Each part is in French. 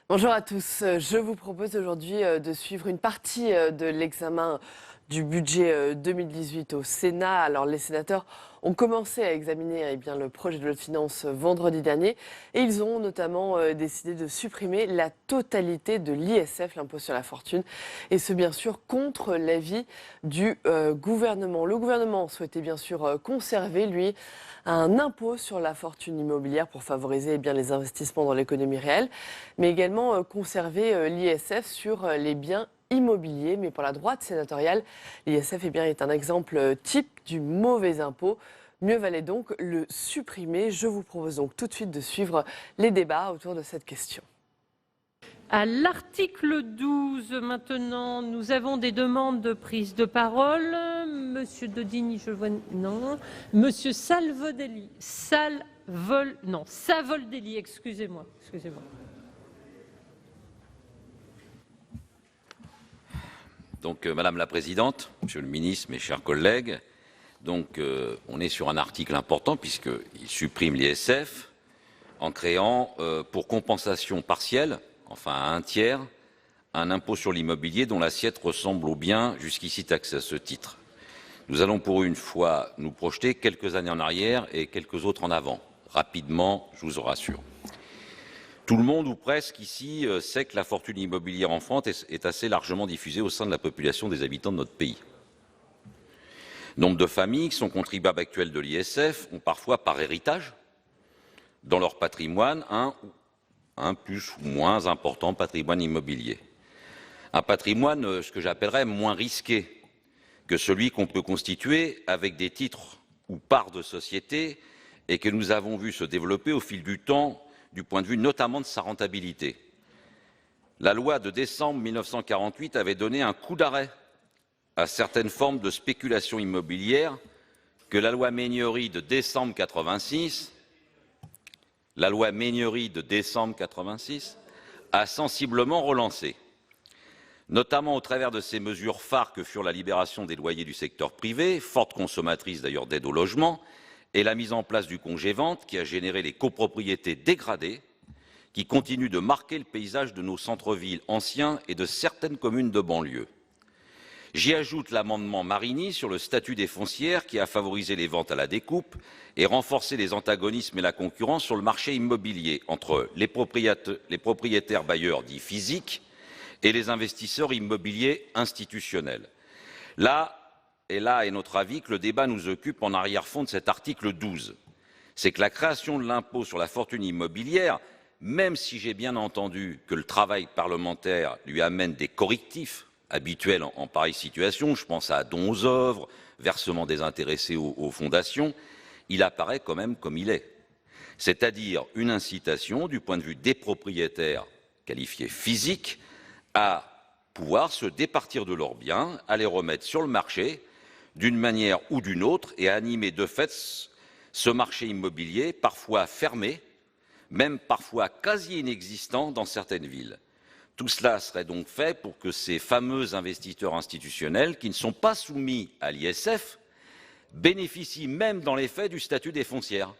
Bonjour à tous. Je vous propose aujourd'hui de suivre une partie de l'examen du budget 2018 au Sénat. Alors, les sénateurs ont commencé à examiner le projet de loi de finances vendredi dernier et ils ont notamment décidé de supprimer la totalité de l'ISF, l'impôt sur la fortune, et ce bien sûr contre l'avis du gouvernement. Le gouvernement souhaitait bien sûr conserver, lui, un impôt sur la fortune immobilière pour favoriser les investissements dans l'économie réelle, mais également conserver l'ISF sur les biens immobiliers. Mais pour la droite sénatoriale, l'ISF est un exemple type du mauvais impôt. Mieux valait donc le supprimer. Je vous propose donc tout de suite de suivre les débats autour de cette question. À l'article 12, maintenant, nous avons des demandes de prise de parole. Monsieur Daudigny, je vois non. Monsieur Savoldelli, excusez-moi. Donc, Madame la Présidente, Monsieur le Ministre, mes chers collègues, on est sur un article important puisqu'il supprime l'ISF en créant, pour compensation partielle, enfin à un tiers, un impôt sur l'immobilier dont l'assiette ressemble aux biens jusqu'ici taxés à ce titre. Nous allons pour une fois nous projeter quelques années en arrière et quelques autres en avant. Rapidement, je vous en rassure. Tout le monde, ou presque ici, sait que la fortune immobilière en France est assez largement diffusée au sein de la population des habitants de notre pays. Nombre de familles qui sont contribuables actuels de l'ISF ont parfois par héritage dans leur patrimoine un plus ou moins important patrimoine immobilier. Un patrimoine, ce que j'appellerais moins risqué que celui qu'on peut constituer avec des titres ou parts de société et que nous avons vu se développer au fil du temps du point de vue notamment de sa rentabilité. La loi de décembre 1948 avait donné un coup d'arrêt à certaines formes de spéculation immobilière que la loi Mégnery de décembre 86 a sensiblement relancé, notamment au travers de ces mesures phares que furent la libération des loyers du secteur privé, forte consommatrice d'ailleurs d'aide au logement, et la mise en place du congé-vente qui a généré les copropriétés dégradées qui continuent de marquer le paysage de nos centres-villes anciens et de certaines communes de banlieue. J'y ajoute l'amendement Marini sur le statut des foncières qui a favorisé les ventes à la découpe et renforcé les antagonismes et la concurrence sur le marché immobilier entre les propriétaires bailleurs dits physiques et les investisseurs immobiliers institutionnels. Là est notre avis que le débat nous occupe en arrière-fond de cet article 12. C'est que la création de l'impôt sur la fortune immobilière, même si j'ai bien entendu que le travail parlementaire lui amène des correctifs habituels en pareille situation, je pense à dons aux œuvres, versement désintéressé aux fondations, il apparaît quand même comme il est. C'est-à-dire une incitation du point de vue des propriétaires qualifiés physiques à pouvoir se départir de leurs biens, à les remettre sur le marché d'une manière ou d'une autre et à animer de fait ce marché immobilier parfois fermé, même parfois quasi inexistant dans certaines villes. Tout cela serait donc fait pour que ces fameux investisseurs institutionnels, qui ne sont pas soumis à l'ISF, bénéficient même dans les faits du statut des foncières,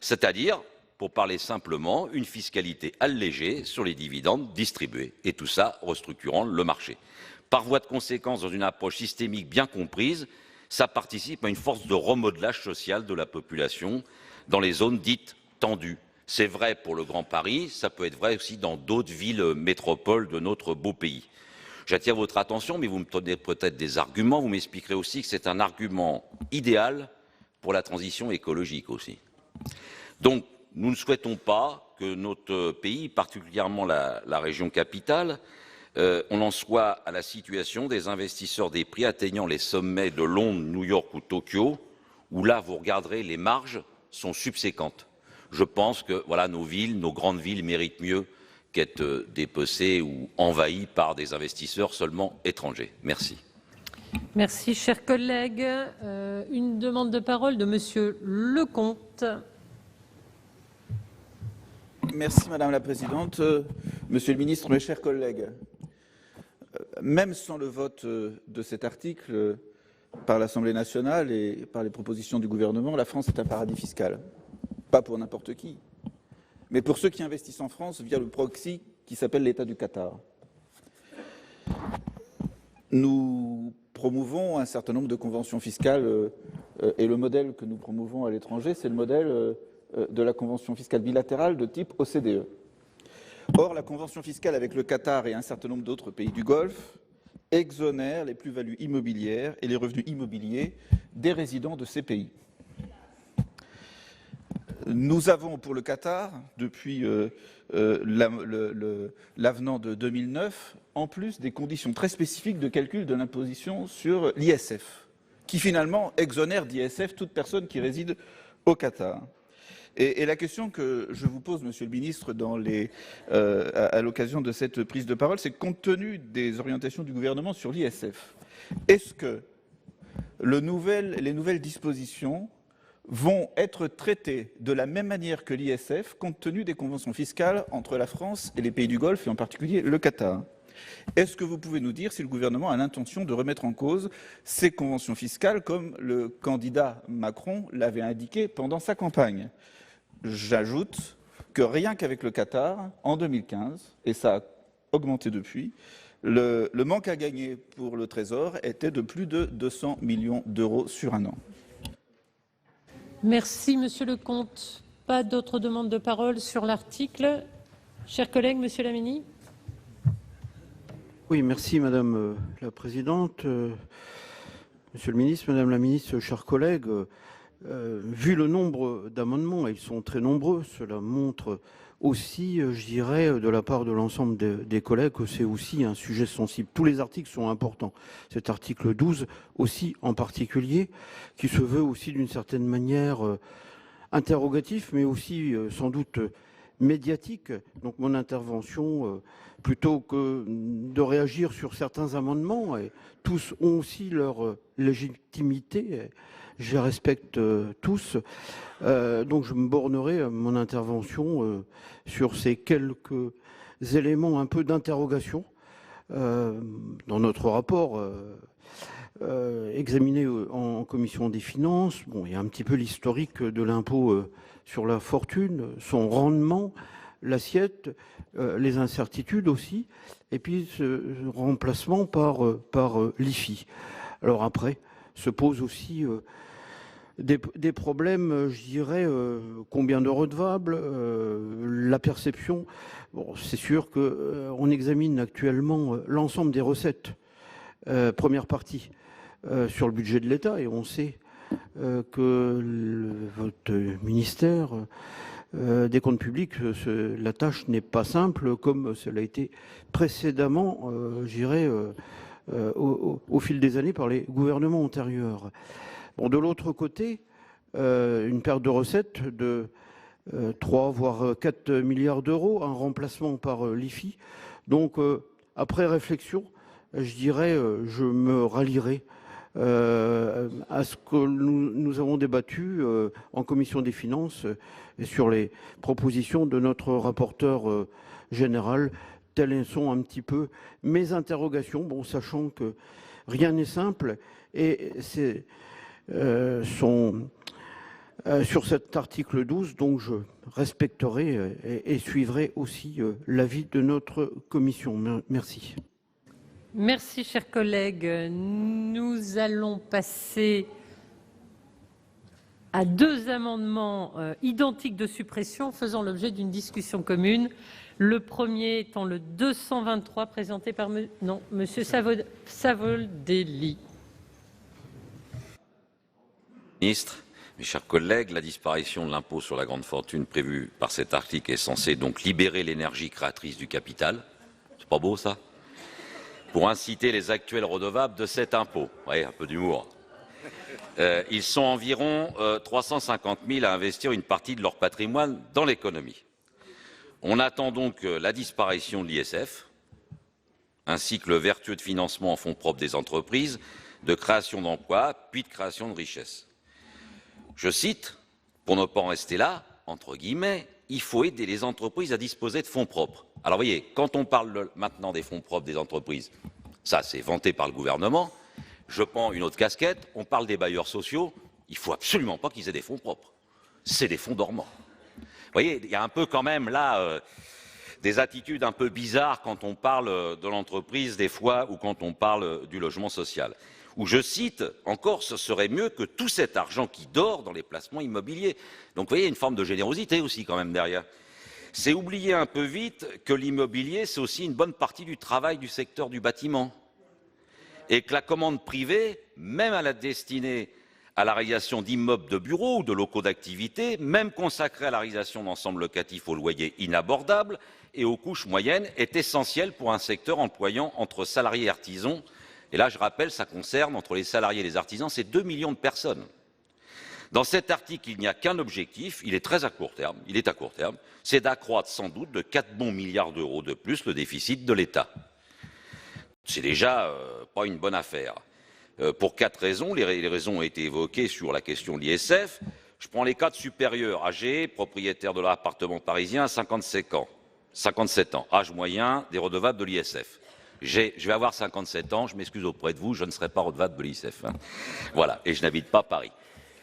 c'est-à-dire, pour parler simplement, une fiscalité allégée sur les dividendes distribués, et tout ça restructurant le marché. Par voie de conséquence, dans une approche systémique bien comprise, ça participe à une force de remodelage social de la population dans les zones dites tendues. C'est vrai pour le Grand Paris, ça peut être vrai aussi dans d'autres villes métropoles de notre beau pays. J'attire votre attention, mais vous me donnez peut-être des arguments, vous m'expliquerez aussi que c'est un argument idéal pour la transition écologique aussi. Donc, nous ne souhaitons pas que notre pays, particulièrement la région capitale, on en soit à la situation des investisseurs des prix atteignant les sommets de Londres, New York ou Tokyo, où là, vous regarderez, les marges sont subséquentes. Je pense que voilà, nos villes, nos grandes villes méritent mieux qu'être dépecées ou envahies par des investisseurs seulement étrangers. Merci. Merci, chers collègues. Une demande de parole de Monsieur Lecomte. Merci Madame la Présidente. Monsieur le Ministre, mes chers collègues, même sans le vote de cet article par l'Assemblée nationale et par les propositions du gouvernement, la France est un paradis fiscal. Pas pour n'importe qui, mais pour ceux qui investissent en France via le proxy qui s'appelle l'État du Qatar. Nous promouvons un certain nombre de conventions fiscales et le modèle que nous promouvons à l'étranger, c'est le modèle de la convention fiscale bilatérale de type OCDE. Or, la convention fiscale avec le Qatar et un certain nombre d'autres pays du Golfe exonère les plus-values immobilières et les revenus immobiliers des résidents de ces pays. Nous avons pour le Qatar, depuis l'avenant de 2009, en plus des conditions très spécifiques de calcul de l'imposition sur l'ISF, qui finalement exonère d'ISF toute personne qui réside au Qatar. Et la question que je vous pose, Monsieur le Ministre, à l'occasion de cette prise de parole, c'est que compte tenu des orientations du gouvernement sur l'ISF, est-ce que les nouvelles dispositions vont être traitées de la même manière que l'ISF, compte tenu des conventions fiscales entre la France et les pays du Golfe, et en particulier le Qatar? Est-ce que vous pouvez nous dire si le gouvernement a l'intention de remettre en cause ces conventions fiscales, comme le candidat Macron l'avait indiqué pendant sa campagne? J'ajoute que rien qu'avec le Qatar, en 2015, et ça a augmenté depuis, le manque à gagner pour le Trésor était de plus de 200 millions d'euros sur un an. Merci, Monsieur le comte. Pas d'autres demandes de parole sur l'article. Chers collègues, Monsieur Lamini. Oui, merci Madame la Présidente. Monsieur le Ministre, Madame la Ministre, chers collègues, vu le nombre d'amendements, et ils sont très nombreux, cela montre aussi, je dirais, de la part de l'ensemble des collègues, que c'est aussi un sujet sensible. Tous les articles sont importants. Cet article 12 aussi en particulier, qui se veut aussi d'une certaine manière interrogatif, mais aussi sans doute médiatique. Donc mon intervention, plutôt que de réagir sur certains amendements, et tous ont aussi leur légitimité, je les respecte tous, donc je me bornerai mon intervention sur ces quelques éléments un peu d'interrogation dans notre rapport examiné en commission des finances. Bon, il y a un petit peu l'historique de l'impôt sur la fortune, son rendement, l'assiette, les incertitudes aussi, et puis ce remplacement par l'IFI. Alors après, se pose aussi des problèmes, je dirais, combien de redevables, la perception. Bon, c'est sûr qu'on examine actuellement l'ensemble des recettes, première partie, sur le budget de l'État, et on sait que votre ministère des comptes publics, la tâche n'est pas simple, comme cela a été précédemment, je dirais, au fil des années par les gouvernements antérieurs. Bon, de l'autre côté, une perte de recettes de 3 voire 4 milliards d'euros, un remplacement par l'IFI. Donc, après réflexion, je dirais, je me rallierai à ce que nous avons débattu en commission des finances et sur les propositions de notre rapporteur général. Telles sont un petit peu mes interrogations, bon, sachant que rien n'est simple, et c'est sur cet article 12, donc je respecterai et suivrai aussi l'avis de notre commission. Merci. Merci, chers collègues. Nous allons passer à deux amendements identiques de suppression faisant l'objet d'une discussion commune. Le premier étant le 223 présenté par Monsieur Savoldelli. Ministre, mes chers collègues, la disparition de l'impôt sur la grande fortune prévue par cet article est censée donc libérer l'énergie créatrice du capital. C'est pas beau ça? Pour inciter les actuels redevables de cet impôt. Oui, un peu d'humour. Ils sont environ 350 000 à investir une partie de leur patrimoine dans l'économie. On attend donc la disparition de l'ISF, ainsi que le vertueux de financement en fonds propres des entreprises, de création d'emplois, puis de création de richesses. Je cite, pour ne pas en rester là, entre guillemets, il faut aider les entreprises à disposer de fonds propres. Alors, vous voyez, quand on parle maintenant des fonds propres des entreprises, ça, c'est vanté par le gouvernement. Je prends une autre casquette, on parle des bailleurs sociaux, il ne faut absolument pas qu'ils aient des fonds propres. C'est des fonds dormants. Vous voyez, il y a un peu quand même là des attitudes un peu bizarres quand on parle de l'entreprise des fois ou quand on parle du logement social. Où je cite encore, ce serait mieux que tout cet argent qui dort dans les placements immobiliers. Donc vous voyez, il y a une forme de générosité aussi quand même derrière. C'est oublier un peu vite que l'immobilier, c'est aussi une bonne partie du travail du secteur du bâtiment. Et que la commande privée, même à la destinée à la réalisation d'immeubles de bureaux ou de locaux d'activité, même consacrée à la réalisation d'ensembles locatifs aux loyers inabordables et aux couches moyennes, est essentielle pour un secteur employant entre salariés et artisans. Et là, je rappelle, ça concerne, entre les salariés et les artisans, c'est 2 millions de personnes. Dans cet article, il n'y a qu'un objectif, il est très à court terme, c'est d'accroître sans doute de 4 bons milliards d'euros de plus le déficit de l'État. C'est déjà pas une bonne affaire. Pour 4 raisons, les raisons ont été évoquées sur la question de l'ISF. Je prends les cadres supérieurs, âgés, propriétaires de leur appartement parisien à 57 ans, âge moyen des redevables de l'ISF. Je vais avoir 57 ans, je m'excuse auprès de vous, je ne serai pas redevable de l'ISF. Voilà, et je n'habite pas Paris.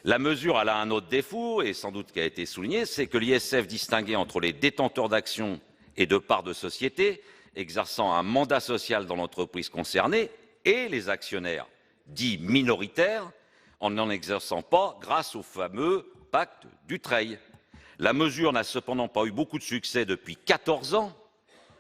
La mesure, elle a un autre défaut, et sans doute qui a été souligné, c'est que l'ISF distinguait entre les détenteurs d'actions et de parts de société, exerçant un mandat social dans l'entreprise concernée, et les actionnaires, dits minoritaires, en n'en exerçant pas grâce au fameux pacte Dutreil. La mesure n'a cependant pas eu beaucoup de succès depuis 14 ans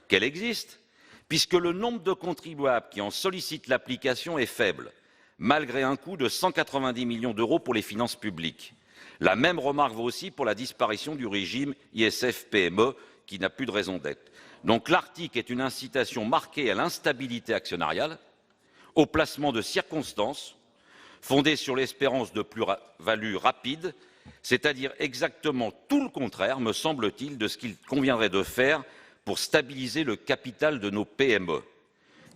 qu'elle existe, puisque le nombre de contribuables qui en sollicitent l'application est faible, malgré un coût de 190 millions d'euros pour les finances publiques. La même remarque vaut aussi pour la disparition du régime ISF-PME, qui n'a plus de raison d'être. Donc l'article est une incitation marquée à l'instabilité actionnariale, au placement de circonstances, fondées sur l'espérance de plus-value rapide, c'est-à-dire exactement tout le contraire, me semble-t-il, de ce qu'il conviendrait de faire pour stabiliser le capital de nos PME.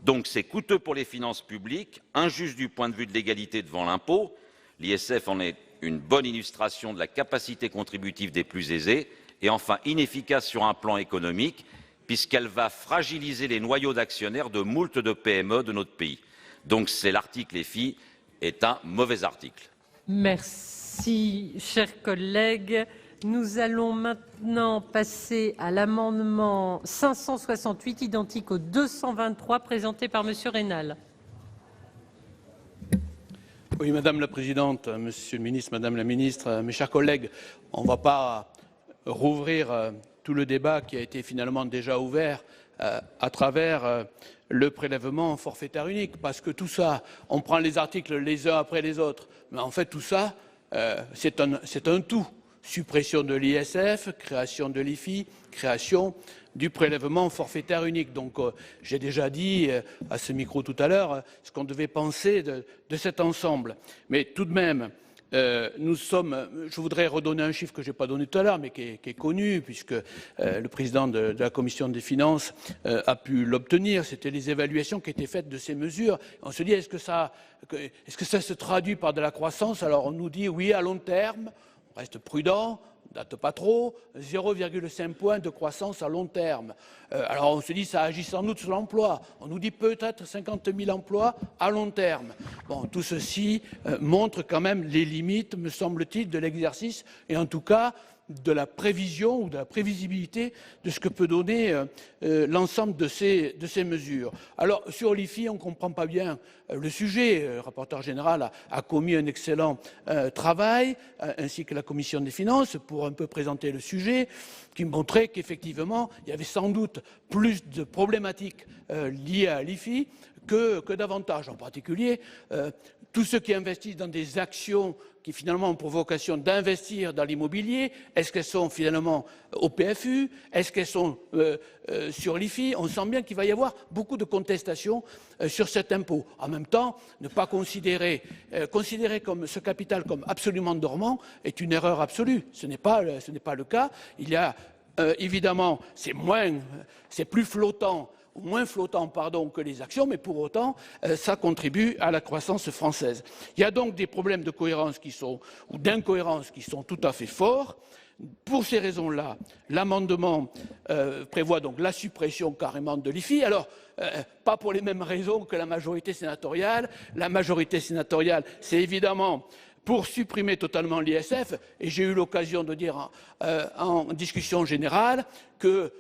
Donc c'est coûteux pour les finances publiques, injuste du point de vue de l'égalité devant l'impôt. L'ISF en est une bonne illustration de la capacité contributive des plus aisés, et enfin inefficace sur un plan économique, puisqu'elle va fragiliser les noyaux d'actionnaires de moult de PME de notre pays. Donc c'est l'article, les filles, est un mauvais article. Merci, chers collègues. Nous allons maintenant passer à l'amendement 568, identique au 223, présenté par Monsieur Raynal. Oui, Madame la Présidente, Monsieur le Ministre, Madame la Ministre, mes chers collègues, on ne va pas rouvrir tout le débat qui a été finalement déjà ouvert à travers le prélèvement forfaitaire unique, parce que tout ça, on prend les articles les uns après les autres, mais en fait tout ça, c'est un tout. Suppression de l'ISF, création de l'IFI, création du prélèvement forfaitaire unique. Donc j'ai déjà dit à ce micro tout à l'heure ce qu'on devait penser de cet ensemble. Mais tout de même, je voudrais redonner un chiffre que je n'ai pas donné tout à l'heure, mais qui est connu, puisque le président de la Commission des finances a pu l'obtenir. C'était les évaluations qui étaient faites de ces mesures. On se dit, est-ce que ça se traduit par de la croissance? Alors on nous dit, oui, à long terme. On reste prudent, on ne date pas trop, 0,5 points de croissance à long terme. Alors on se dit ça agit sans doute sur l'emploi. On nous dit peut-être 50 000 emplois à long terme. Bon, tout ceci montre quand même les limites, me semble-t-il, de l'exercice et en tout cas de la prévision ou de la prévisibilité de ce que peut donner l'ensemble de ces mesures. Alors sur l'IFI, on ne comprend pas bien le sujet. Le rapporteur général a commis un excellent travail, ainsi que la Commission des finances, pour un peu présenter le sujet, qui montrait qu'effectivement, il y avait sans doute plus de problématiques liées à l'IFI que d'avantages. En particulier, tous ceux qui investissent dans des actions qui finalement ont pour vocation d'investir dans l'immobilier, est-ce qu'elles sont finalement au PFU? Est-ce qu'elles sont sur l'IFI? On sent bien qu'il va y avoir beaucoup de contestations sur cet impôt. En même temps, ne pas considérer comme ce capital comme absolument dormant est une erreur absolue. Ce n'est pas le cas. Il y a évidemment, c'est plus flottant, ou moins flottant, que les actions, mais pour autant, ça contribue à la croissance française. Il y a donc des problèmes de cohérence ou d'incohérence qui sont tout à fait forts. Pour ces raisons-là, l'amendement prévoit donc la suppression carrément de l'IFI. Alors, pas pour les mêmes raisons que la majorité sénatoriale. La majorité sénatoriale, c'est évidemment pour supprimer totalement l'ISF, et j'ai eu l'occasion de dire en discussion générale que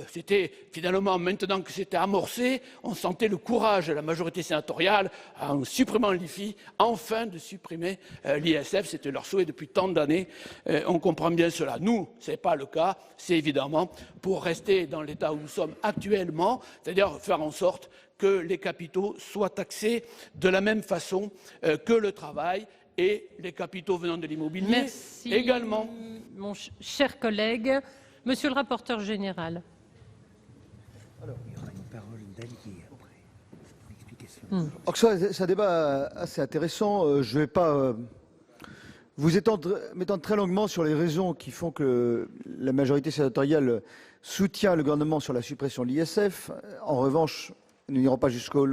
c'était finalement, maintenant que c'était amorcé, on sentait le courage de la majorité sénatoriale en supprimant l'IFI, enfin de supprimer l'ISF. C'était leur souhait depuis tant d'années. On comprend bien cela. Nous, ce n'est pas le cas. C'est évidemment pour rester dans l'état où nous sommes actuellement, c'est-à-dire faire en sorte que les capitaux soient taxés de la même façon que le travail, et les capitaux venant de l'immobilier Merci, également. Mon cher collègue, monsieur le rapporteur général. Alors, il y aura une parole d'Allier après. Explication. Donc c'est un débat assez intéressant. Je ne vais pas m'étendre très longuement sur les raisons qui font que la majorité sénatoriale soutient le gouvernement sur la suppression de l'ISF. En revanche, nous n'irons pas jusqu'au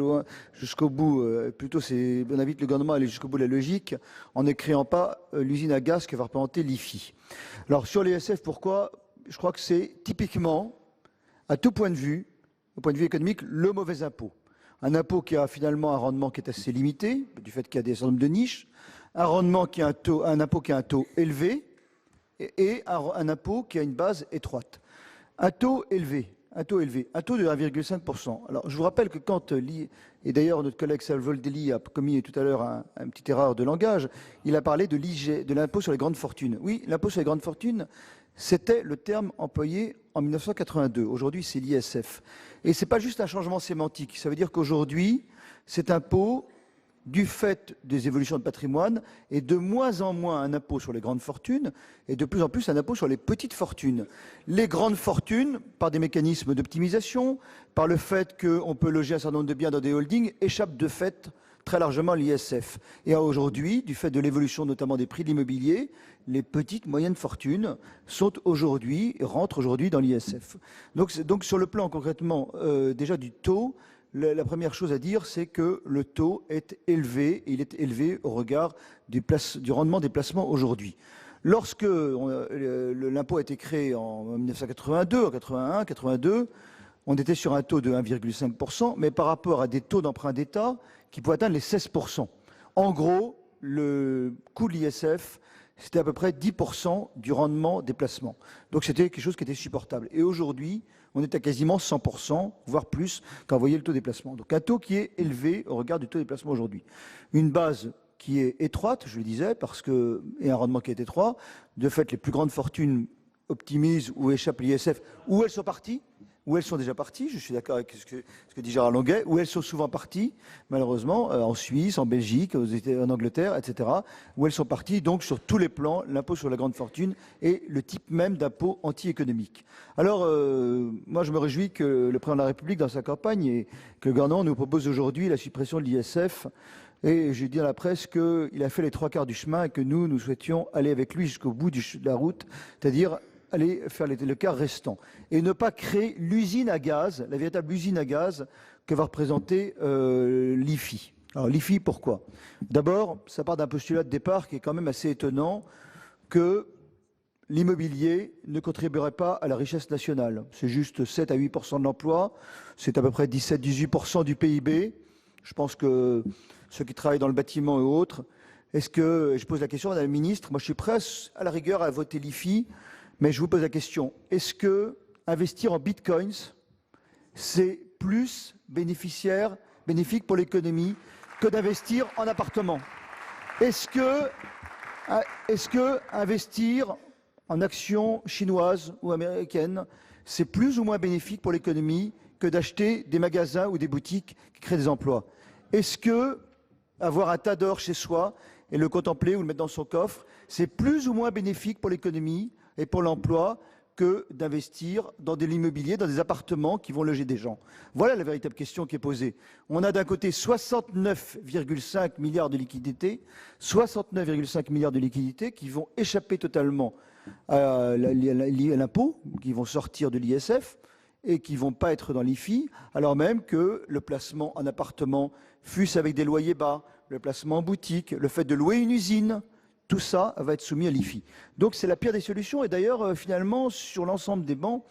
bout. Plutôt, on invite le gouvernement à aller jusqu'au bout de la logique en ne créant pas l'usine à gaz que va représenter l'IFI. Alors, sur l'ISF, pourquoi? Je crois que c'est typiquement, à tout point de vue, au point de vue économique, le mauvais impôt. Un impôt qui a finalement un rendement qui est assez limité, du fait qu'il y a des certain nombre de niches, un impôt qui a un taux élevé et un impôt qui a une base étroite. Un taux élevé, un taux de 1,5%. Alors, je vous rappelle que quand et d'ailleurs notre collègue Savoldelli a commis tout à l'heure une petite erreur de langage, il a parlé de l'impôt sur les grandes fortunes. Oui, l'impôt sur les grandes fortunes, c'était le terme employé en 1982. Aujourd'hui, c'est l'ISF. Et ce n'est pas juste un changement sémantique. Ça veut dire qu'aujourd'hui, cet impôt, du fait des évolutions de patrimoine, est de moins en moins un impôt sur les grandes fortunes et de plus en plus un impôt sur les petites fortunes. Les grandes fortunes, par des mécanismes d'optimisation, par le fait qu'on peut loger un certain nombre de biens dans des holdings, échappent de fait très largement à l'ISF. Et aujourd'hui, du fait de l'évolution notamment des prix de l'immobilier, les petites, moyennes fortunes rentrent aujourd'hui dans l'ISF. Donc sur le plan concrètement déjà du taux, la première chose à dire, c'est que le taux est élevé, et il est élevé au regard du rendement des placements aujourd'hui. Lorsque l'impôt a été créé en 1982, en 81, 82, on était sur un taux de 1,5%, mais par rapport à des taux d'emprunt d'État qui pouvaient atteindre les 16%. En gros, le coût de l'ISF, c'était à peu près 10% du rendement des placements. Donc c'était quelque chose qui était supportable. Et aujourd'hui, on est à quasiment 100%, voire plus, quand vous voyez le taux des placements. Donc un taux qui est élevé au regard du taux des placements aujourd'hui. Une base qui est étroite, je le disais, et un rendement qui est étroit. De fait, les plus grandes fortunes optimisent ou échappent l'ISF, ou elles sont parties, ou elles sont déjà parties, je suis d'accord avec ce que dit Gérard Longuet, ou elles sont souvent parties, malheureusement, en Suisse, en Belgique, en Angleterre, etc., où elles sont parties, donc sur tous les plans, l'impôt sur la grande fortune est le type même d'impôt anti-économique. Alors, moi je me réjouis que le président de la République, dans sa campagne, et que le gouvernement nous propose aujourd'hui la suppression de l'ISF, et j'ai dit à la presse qu'il a fait les 3/4 du chemin et que nous souhaitions aller avec lui jusqu'au bout de la route, c'est-à-dire aller faire le quart restant et ne pas créer l'usine à gaz, la véritable usine à gaz que va représenter l'IFI. Alors l'IFI, pourquoi? D'abord, ça part d'un postulat de départ qui est quand même assez étonnant, que l'immobilier ne contribuerait pas à la richesse nationale. C'est juste 7 à 8% de l'emploi, c'est à peu près 17-18% du PIB. Je pense que ceux qui travaillent dans le bâtiment et autres, je pose la question à Madame la Ministre, moi je suis prêt à la rigueur à voter l'IFI, mais je vous pose la question, est-ce que investir en bitcoins, c'est plus bénéfique pour l'économie que d'investir en appartements? Est-ce que investir en actions chinoises ou américaines, c'est plus ou moins bénéfique pour l'économie que d'acheter des magasins ou des boutiques qui créent des emplois? Est-ce que avoir un tas d'or chez soi et le contempler ou le mettre dans son coffre, c'est plus ou moins bénéfique pour l'économie et pour l'emploi que d'investir dans de l'immobilier, dans des appartements qui vont loger des gens? Voilà la véritable question qui est posée. On a d'un côté 69,5 milliards de liquidités, 69,5 milliards de liquidités qui vont échapper totalement à l'impôt, qui vont sortir de l'ISF et qui ne vont pas être dans l'IFI, alors même que le placement en appartement, fût-ce avec des loyers bas, le placement en boutique, le fait de louer une usine, tout ça va être soumis à l'IFI. Donc c'est la pire des solutions. Et d'ailleurs, finalement, sur l'ensemble des bancs,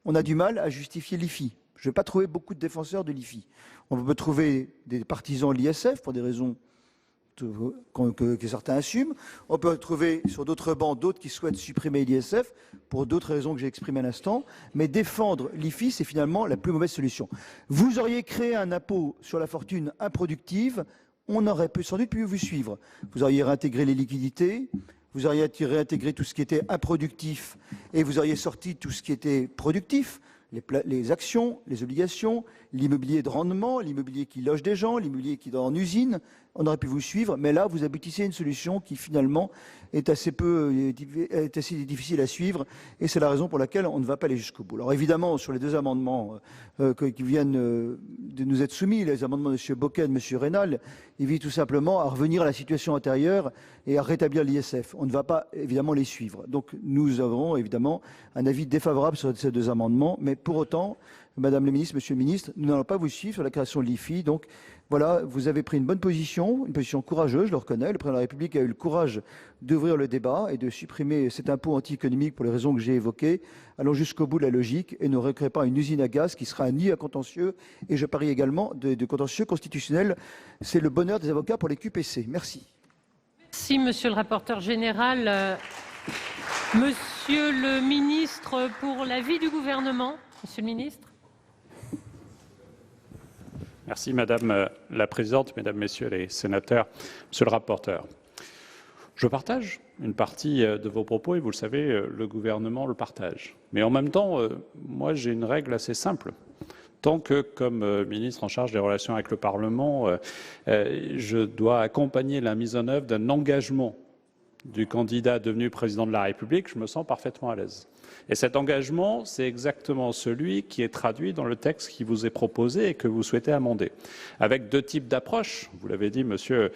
on a du mal à justifier l'IFI. Je ne vais pas trouver beaucoup de défenseurs de l'IFI. On peut trouver des partisans de l'ISF pour des raisons que certains assument. On peut trouver sur d'autres bancs d'autres qui souhaitent supprimer l'ISF pour d'autres raisons que j'ai exprimées à l'instant. Mais défendre l'IFI, c'est finalement la plus mauvaise solution. Vous auriez créé un impôt sur la fortune improductive, on aurait sans doute pu vous suivre. Vous auriez réintégré les liquidités, vous auriez réintégré tout ce qui était improductif et vous auriez sorti tout ce qui était productif. Les actions, les obligations, l'immobilier de rendement, l'immobilier qui loge des gens, l'immobilier qui est en usine, on aurait pu vous suivre, mais là, vous aboutissez à une solution qui, finalement, est assez difficile à suivre, et c'est la raison pour laquelle on ne va pas aller jusqu'au bout. Alors, évidemment, sur les deux amendements qui viennent de nous être soumis, les amendements de M. Bocquet et de M. Reynal, ils visent tout simplement à revenir à la situation antérieure et à rétablir l'ISF. On ne va pas, évidemment, les suivre. Donc, nous avons, évidemment, un avis défavorable sur ces deux amendements, mais pour autant, Madame la ministre, Monsieur le ministre, nous n'allons pas vous suivre sur la création de l'IFI. Donc voilà, vous avez pris une bonne position, une position courageuse, je le reconnais. Le président de la République a eu le courage d'ouvrir le débat et de supprimer cet impôt anti-économique pour les raisons que j'ai évoquées. Allons jusqu'au bout de la logique et ne recréons pas une usine à gaz qui sera un nid à contentieux. Et je parie également de contentieux constitutionnel. C'est le bonheur des avocats pour les QPC. Merci. Merci, Monsieur le rapporteur général. Monsieur le ministre, pour l'avis du gouvernement. Monsieur le ministre. Merci Madame la Présidente, Mesdames, Messieurs les sénateurs, Monsieur le rapporteur. Je partage une partie de vos propos et vous le savez, le gouvernement le partage. Mais en même temps, moi j'ai une règle assez simple. Tant que, comme ministre en charge des relations avec le Parlement, je dois accompagner la mise en œuvre d'un engagement du candidat devenu président de la République, je me sens parfaitement à l'aise. Et cet engagement, c'est exactement celui qui est traduit dans le texte qui vous est proposé et que vous souhaitez amender. Avec deux types d'approches, vous l'avez dit, monsieur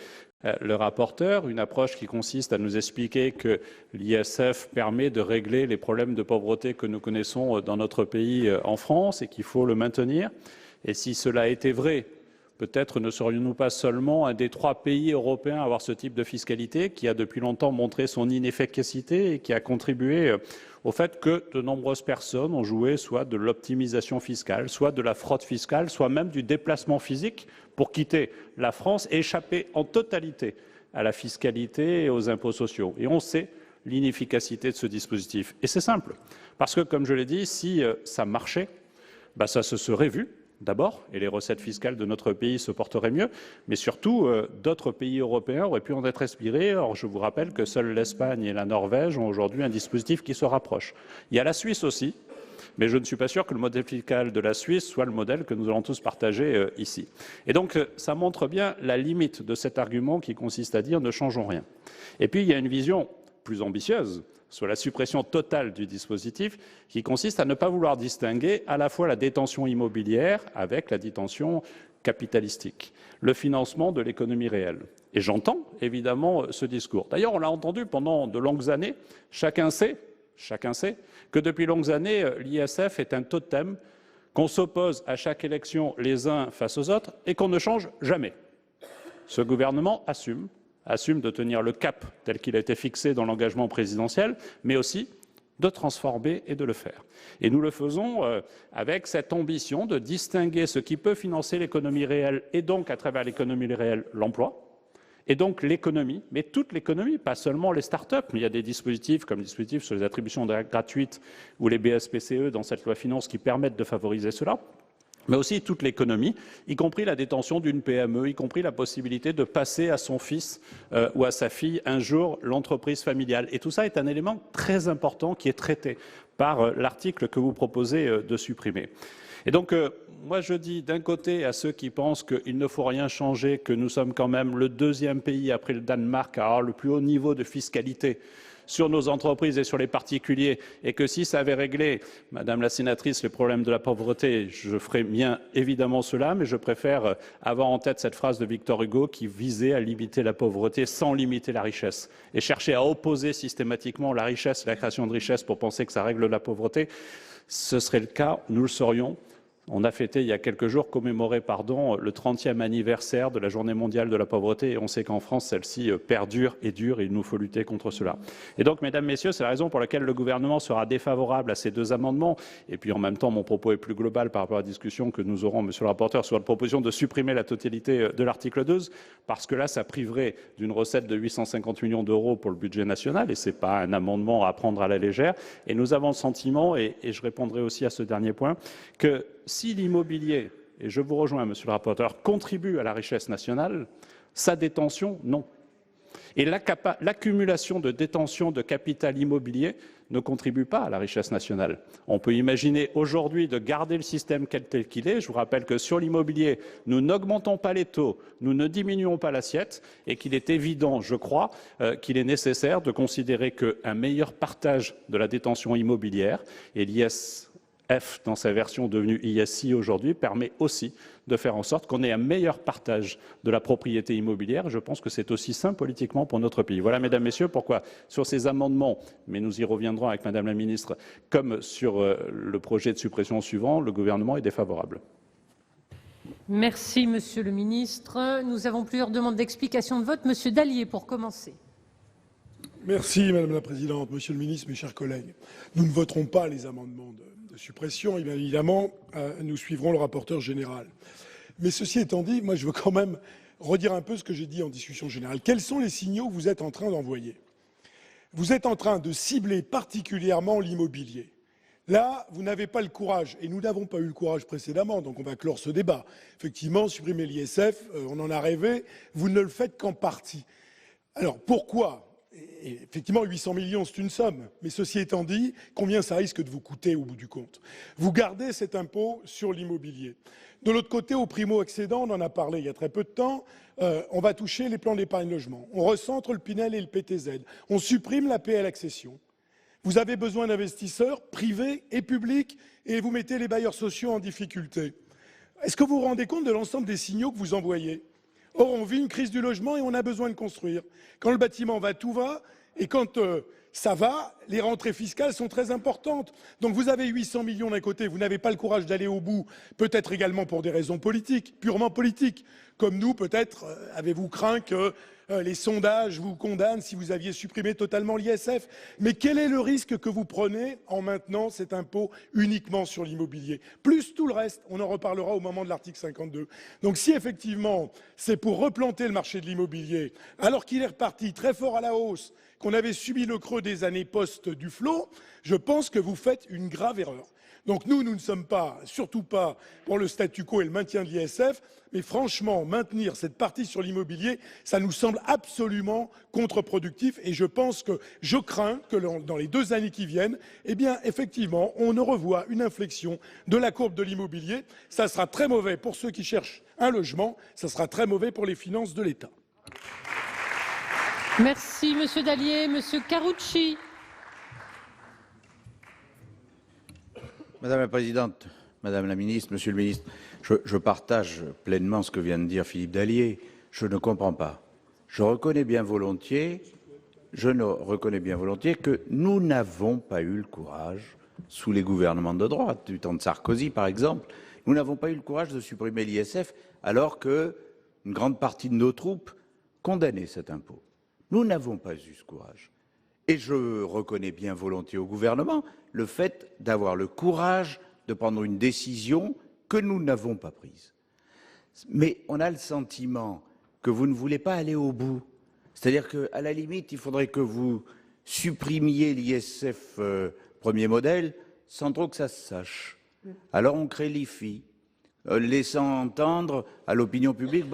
le rapporteur, une approche qui consiste à nous expliquer que l'ISF permet de régler les problèmes de pauvreté que nous connaissons dans notre pays en France et qu'il faut le maintenir. Et si cela était vrai, peut-être ne serions-nous pas seulement un des 3 pays européens à avoir ce type de fiscalité qui a depuis longtemps montré son inefficacité et qui a contribué au fait que de nombreuses personnes ont joué soit de l'optimisation fiscale, soit de la fraude fiscale, soit même du déplacement physique pour quitter la France et échapper en totalité à la fiscalité et aux impôts sociaux. Et on sait l'inefficacité de ce dispositif. Et c'est simple, parce que, comme je l'ai dit, si ça marchait, ça se serait vu. D'abord, et les recettes fiscales de notre pays se porteraient mieux, mais surtout, d'autres pays européens auraient pu en être inspirés. Or, je vous rappelle que seules l'Espagne et la Norvège ont aujourd'hui un dispositif qui se rapproche. Il y a la Suisse aussi, mais je ne suis pas sûr que le modèle fiscal de la Suisse soit le modèle que nous allons tous partager ici. Et donc, ça montre bien la limite de cet argument qui consiste à dire « ne changeons rien ». Et puis, il y a une vision plus ambitieuse sur la suppression totale du dispositif, qui consiste à ne pas vouloir distinguer à la fois la détention immobilière avec la détention capitalistique, le financement de l'économie réelle. Et j'entends évidemment ce discours. D'ailleurs, on l'a entendu pendant de longues années. Chacun sait que depuis longues années, l'ISF est un totem qu'on s'oppose à chaque élection les uns face aux autres et qu'on ne change jamais. Ce gouvernement assume de tenir le cap tel qu'il a été fixé dans l'engagement présidentiel, mais aussi de transformer et de le faire. Et nous le faisons avec cette ambition de distinguer ce qui peut financer l'économie réelle et donc, à travers l'économie réelle, l'emploi, et donc l'économie, mais toute l'économie, pas seulement les start-up, mais il y a des dispositifs comme le dispositif sur les attributions gratuites ou les BSPCE dans cette loi finance qui permettent de favoriser cela. Mais aussi toute l'économie, y compris la détention d'une PME, y compris la possibilité de passer à son fils ou à sa fille un jour l'entreprise familiale. Et tout ça est un élément très important qui est traité par l'article que vous proposez de supprimer. Et donc, moi je dis d'un côté à ceux qui pensent qu'il ne faut rien changer, que nous sommes quand même le 2e pays après le Danemark à avoir le plus haut niveau de fiscalité sur nos entreprises et sur les particuliers, et que si ça avait réglé, Madame la sénatrice, les problèmes de la pauvreté, je ferais bien évidemment cela, mais je préfère avoir en tête cette phrase de Victor Hugo qui visait à limiter la pauvreté sans limiter la richesse. Et chercher à opposer systématiquement la richesse et la création de richesse pour penser que ça règle la pauvreté, ce serait le cas, nous le saurions, On a fêté il y a quelques jours, commémoré, le 30e anniversaire de la Journée mondiale de la pauvreté, et on sait qu'en France, celle-ci perdure et dure, et il nous faut lutter contre cela. Et donc, mesdames, messieurs, c'est la raison pour laquelle le gouvernement sera défavorable à ces deux amendements. Et puis, en même temps, mon propos est plus global par rapport à la discussion que nous aurons, monsieur le rapporteur, sur la proposition de supprimer la totalité de l'article 12, parce que là, ça priverait d'une recette de 850 millions d'euros pour le budget national, et ce n'est pas un amendement à prendre à la légère. Et nous avons le sentiment, et je répondrai aussi à ce dernier point, que si l'immobilier, et je vous rejoins, monsieur le rapporteur, contribue à la richesse nationale, sa détention, non. Et l'accumulation de détention de capital immobilier ne contribue pas à la richesse nationale. On peut imaginer aujourd'hui de garder le système tel qu'il est. Je vous rappelle que sur l'immobilier, nous n'augmentons pas les taux, nous ne diminuons pas l'assiette, et qu'il est évident, je crois, qu'il est nécessaire de considérer qu'un meilleur partage de la détention immobilière, et l'ISF dans sa version devenue ISI aujourd'hui, permet aussi de faire en sorte qu'on ait un meilleur partage de la propriété immobilière. Je pense que c'est aussi sain politiquement pour notre pays. Voilà, mesdames, messieurs, pourquoi sur ces amendements, mais nous y reviendrons avec madame la ministre, comme sur le projet de suppression suivant, le gouvernement est défavorable. Merci, monsieur le ministre. Nous avons plusieurs demandes d'explication de vote. Monsieur Dallier, pour commencer. Merci, madame la présidente. Monsieur le ministre, mes chers collègues, nous ne voterons pas les amendements de suppression, et bien évidemment, nous suivrons le rapporteur général. Mais ceci étant dit, moi je veux quand même redire un peu ce que j'ai dit en discussion générale. Quels sont les signaux que vous êtes en train d'envoyer? Vous êtes en train de cibler particulièrement l'immobilier. Là, vous n'avez pas le courage, et nous n'avons pas eu le courage précédemment, donc on va clore ce débat. Effectivement, supprimer l'ISF, on en a rêvé, vous ne le faites qu'en partie. Alors pourquoi? Et effectivement, 800 millions, c'est une somme. Mais ceci étant dit, combien ça risque de vous coûter au bout du compte? Vous gardez cet impôt sur l'immobilier. De l'autre côté, au primo-accédant, on en a parlé il y a très peu de temps, on va toucher les plans d'épargne logement. On recentre le Pinel et le PTZ. On supprime l'APL accession. Vous avez besoin d'investisseurs privés et publics, et vous mettez les bailleurs sociaux en difficulté. Est-ce que vous vous rendez compte de l'ensemble des signaux que vous envoyez? Or, on vit une crise du logement et on a besoin de construire. Quand le bâtiment va, tout va. Et quand ça va, les rentrées fiscales sont très importantes. Donc vous avez 800 millions d'un côté, vous n'avez pas le courage d'aller au bout, peut-être également pour des raisons politiques, purement politiques. Comme nous, peut-être, avez-vous craint que les sondages vous condamnent si vous aviez supprimé totalement l'ISF. Mais quel est le risque que vous prenez en maintenant cet impôt uniquement sur l'immobilier? Plus tout le reste, on en reparlera au moment de l'article 52. Donc si effectivement c'est pour replanter le marché de l'immobilier, alors qu'il est reparti très fort à la hausse, qu'on avait subi le creux des années post-Duflot, je pense que vous faites une grave erreur. Donc nous ne sommes pas, surtout pas, pour le statu quo et le maintien de l'ISF, mais franchement, maintenir cette partie sur l'immobilier, ça nous semble absolument contre-productif, et je crains que dans les 2 années qui viennent, eh bien, effectivement, on ne revoit une inflexion de la courbe de l'immobilier. Ça sera très mauvais pour ceux qui cherchent un logement, ça sera très mauvais pour les finances de l'État. Merci, monsieur Dallier. Monsieur Carucci. Madame la présidente, madame la ministre, monsieur le ministre, je partage pleinement ce que vient de dire Philippe Dallier. Je ne comprends pas. Je reconnais bien volontiers que nous n'avons pas eu le courage, sous les gouvernements de droite, du temps de Sarkozy par exemple, nous n'avons pas eu le courage de supprimer l'ISF alors qu'une grande partie de nos troupes condamnaient cet impôt. Nous n'avons pas eu ce courage. Et je reconnais bien volontiers au gouvernement le fait d'avoir le courage de prendre une décision que nous n'avons pas prise. Mais on a le sentiment que vous ne voulez pas aller au bout. C'est-à-dire qu'à la limite, il faudrait que vous supprimiez l'ISF premier modèle sans trop que ça se sache. Alors on crée l'IFI, laissant entendre à l'opinion publique,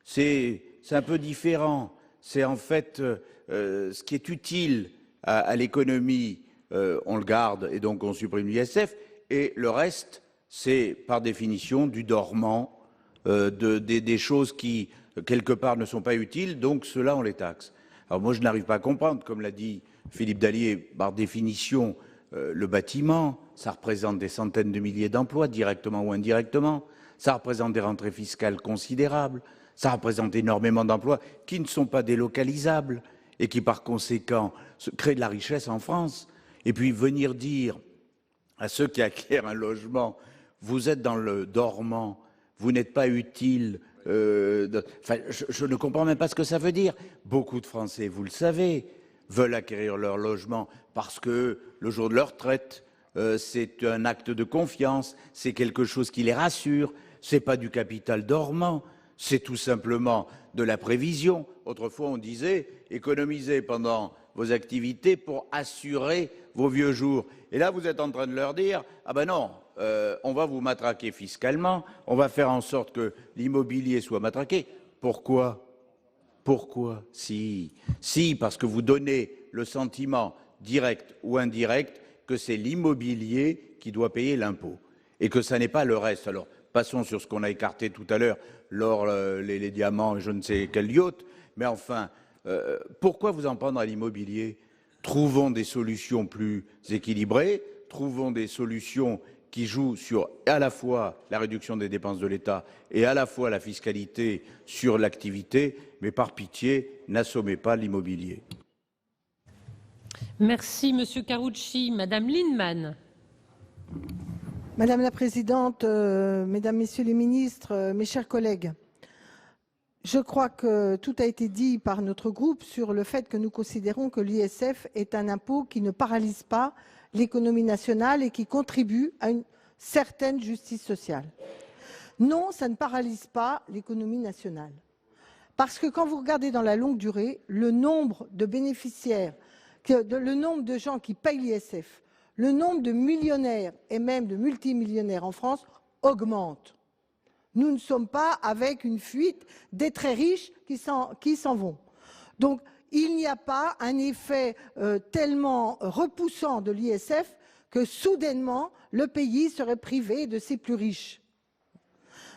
c'est un peu différent. C'est en fait ce qui est utile à l'économie, on le garde et donc on supprime l'ISF, et le reste, c'est par définition du dormant, des choses qui, quelque part, ne sont pas utiles, donc ceux-là, on les taxe. Alors moi, je n'arrive pas à comprendre, comme l'a dit Philippe Dallier, par définition, le bâtiment, ça représente des centaines de milliers d'emplois, directement ou indirectement, ça représente des rentrées fiscales considérables, ça représente énormément d'emplois qui ne sont pas délocalisables et qui, par conséquent, créent de la richesse en France. Et puis venir dire à ceux qui acquièrent un logement, vous êtes dans le dormant, vous n'êtes pas utile. Je ne comprends même pas ce que ça veut dire. Beaucoup de Français, vous le savez, veulent acquérir leur logement parce que le jour de leur retraite, c'est un acte de confiance, c'est quelque chose qui les rassure, c'est pas du capital dormant, c'est tout simplement de la prévision. Autrefois, on disait économisez pendant vos activités pour assurer vos vieux jours. Et là, vous êtes en train de leur dire ah ben non, on va vous matraquer fiscalement, on va faire en sorte que l'immobilier soit matraqué. Pourquoi? Si, parce que vous donnez le sentiment direct ou indirect que c'est l'immobilier qui doit payer l'impôt et que ça n'est pas le reste. Alors, passons sur ce qu'on a écarté tout à l'heure, l'or, les diamants et je ne sais quel yacht, mais enfin, pourquoi vous en prendre à l'immobilier? Trouvons des solutions plus équilibrées, trouvons des solutions qui jouent sur à la fois la réduction des dépenses de l'État et à la fois la fiscalité sur l'activité, mais par pitié, n'assommez pas l'immobilier. Merci, Monsieur Karoutchi. Madame Lindemann. Madame la Présidente, Mesdames, Messieurs les ministres, mes chers collègues, je crois que tout a été dit par notre groupe sur le fait que nous considérons que l'ISF est un impôt qui ne paralyse pas l'économie nationale et qui contribue à une certaine justice sociale. Non, ça ne paralyse pas l'économie nationale. Parce que quand vous regardez dans la longue durée, le nombre de bénéficiaires, le nombre de gens qui payent l'ISF, le nombre de millionnaires et même de multimillionnaires en France augmente. Nous ne sommes pas avec une fuite des très riches qui s'en vont. Donc, il n'y a pas un effet tellement repoussant de l'ISF que soudainement, le pays serait privé de ses plus riches.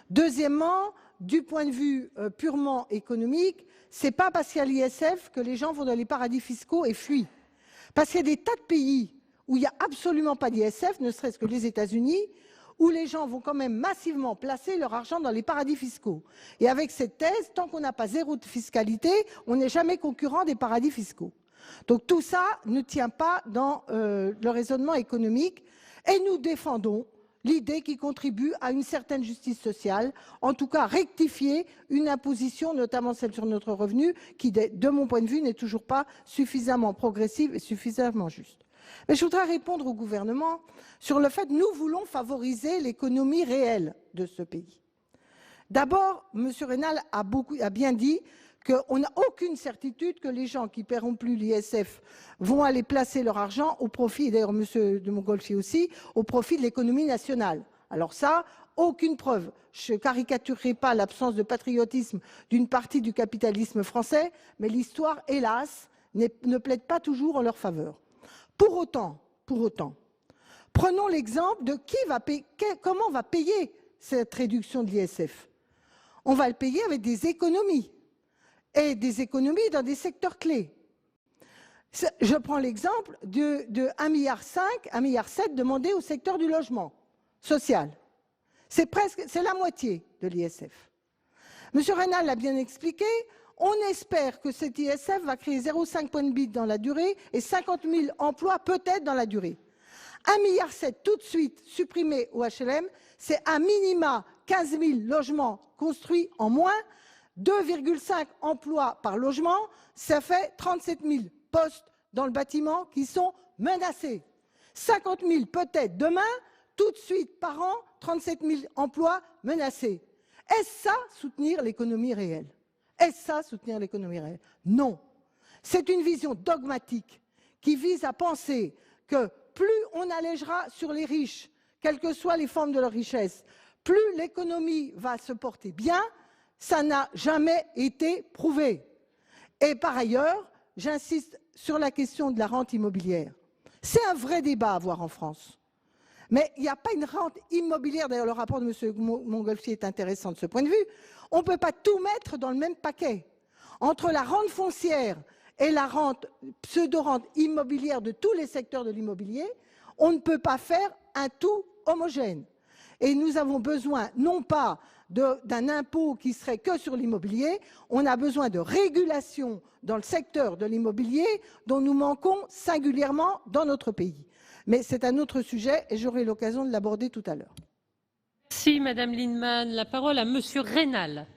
Deuxièmement, du point de vue purement économique, ce n'est pas parce qu'il y a l'ISF que les gens vont dans les paradis fiscaux et fuient. Parce qu'il y a des tas de pays où il n'y a absolument pas d'ISF, ne serait-ce que les États-Unis, où les gens vont quand même massivement placer leur argent dans les paradis fiscaux. Et avec cette thèse, tant qu'on n'a pas zéro de fiscalité, on n'est jamais concurrent des paradis fiscaux. Donc tout ça ne tient pas dans le raisonnement économique et nous défendons l'idée qui contribue à une certaine justice sociale, en tout cas rectifier une imposition, notamment celle sur notre revenu, qui, de mon point de vue, n'est toujours pas suffisamment progressive et suffisamment juste. Mais je voudrais répondre au gouvernement sur le fait que nous voulons favoriser l'économie réelle de ce pays. D'abord, M. Reynal a bien dit qu'on n'a aucune certitude que les gens qui ne paieront plus l'ISF vont aller placer leur argent au profit, et d'ailleurs M. de Montgolfier aussi, au profit de l'économie nationale. Alors ça, aucune preuve. Je ne caricaturerai pas l'absence de patriotisme d'une partie du capitalisme français, mais l'histoire, hélas, ne plaide pas toujours en leur faveur. Pour autant, prenons l'exemple de comment on va payer cette réduction de l'ISF. On va le payer avec des économies, et des économies dans des secteurs clés. Je prends l'exemple de 1,5 milliard, 1,7 milliard demandé au secteur du logement social. C'est la moitié de l'ISF. M. Reynal l'a bien expliqué. On espère que cet ISF va créer 0,5 point de bite dans la durée et 50 000 emplois peut-être dans la durée. 1,7 milliard tout de suite supprimé au HLM, c'est à minima 15 000 logements construits en moins, 2,5 emplois par logement, ça fait 37 000 postes dans le bâtiment qui sont menacés. 50 000 peut-être demain, tout de suite par an, 37 000 emplois menacés. Est-ce ça soutenir l'économie réelle ? Est-ce ça soutenir l'économie réelle? Non. C'est une vision dogmatique qui vise à penser que plus on allégera sur les riches, quelles que soient les formes de leur richesse, plus l'économie va se porter bien. Ça n'a jamais été prouvé. Et par ailleurs, j'insiste sur la question de la rente immobilière. C'est un vrai débat à avoir en France. Mais il n'y a pas une rente immobilière. D'ailleurs, le rapport de M. Montgolfier est intéressant de ce point de vue. On ne peut pas tout mettre dans le même paquet. Entre la rente foncière et la rente, pseudo-rente immobilière de tous les secteurs de l'immobilier, on ne peut pas faire un tout homogène. Et nous avons besoin, non pas d'un impôt qui serait que sur l'immobilier, on a besoin de régulation dans le secteur de l'immobilier dont nous manquons singulièrement dans notre pays. Mais c'est un autre sujet et j'aurai l'occasion de l'aborder tout à l'heure. Merci Madame Lienemann. La parole à Monsieur Reynal.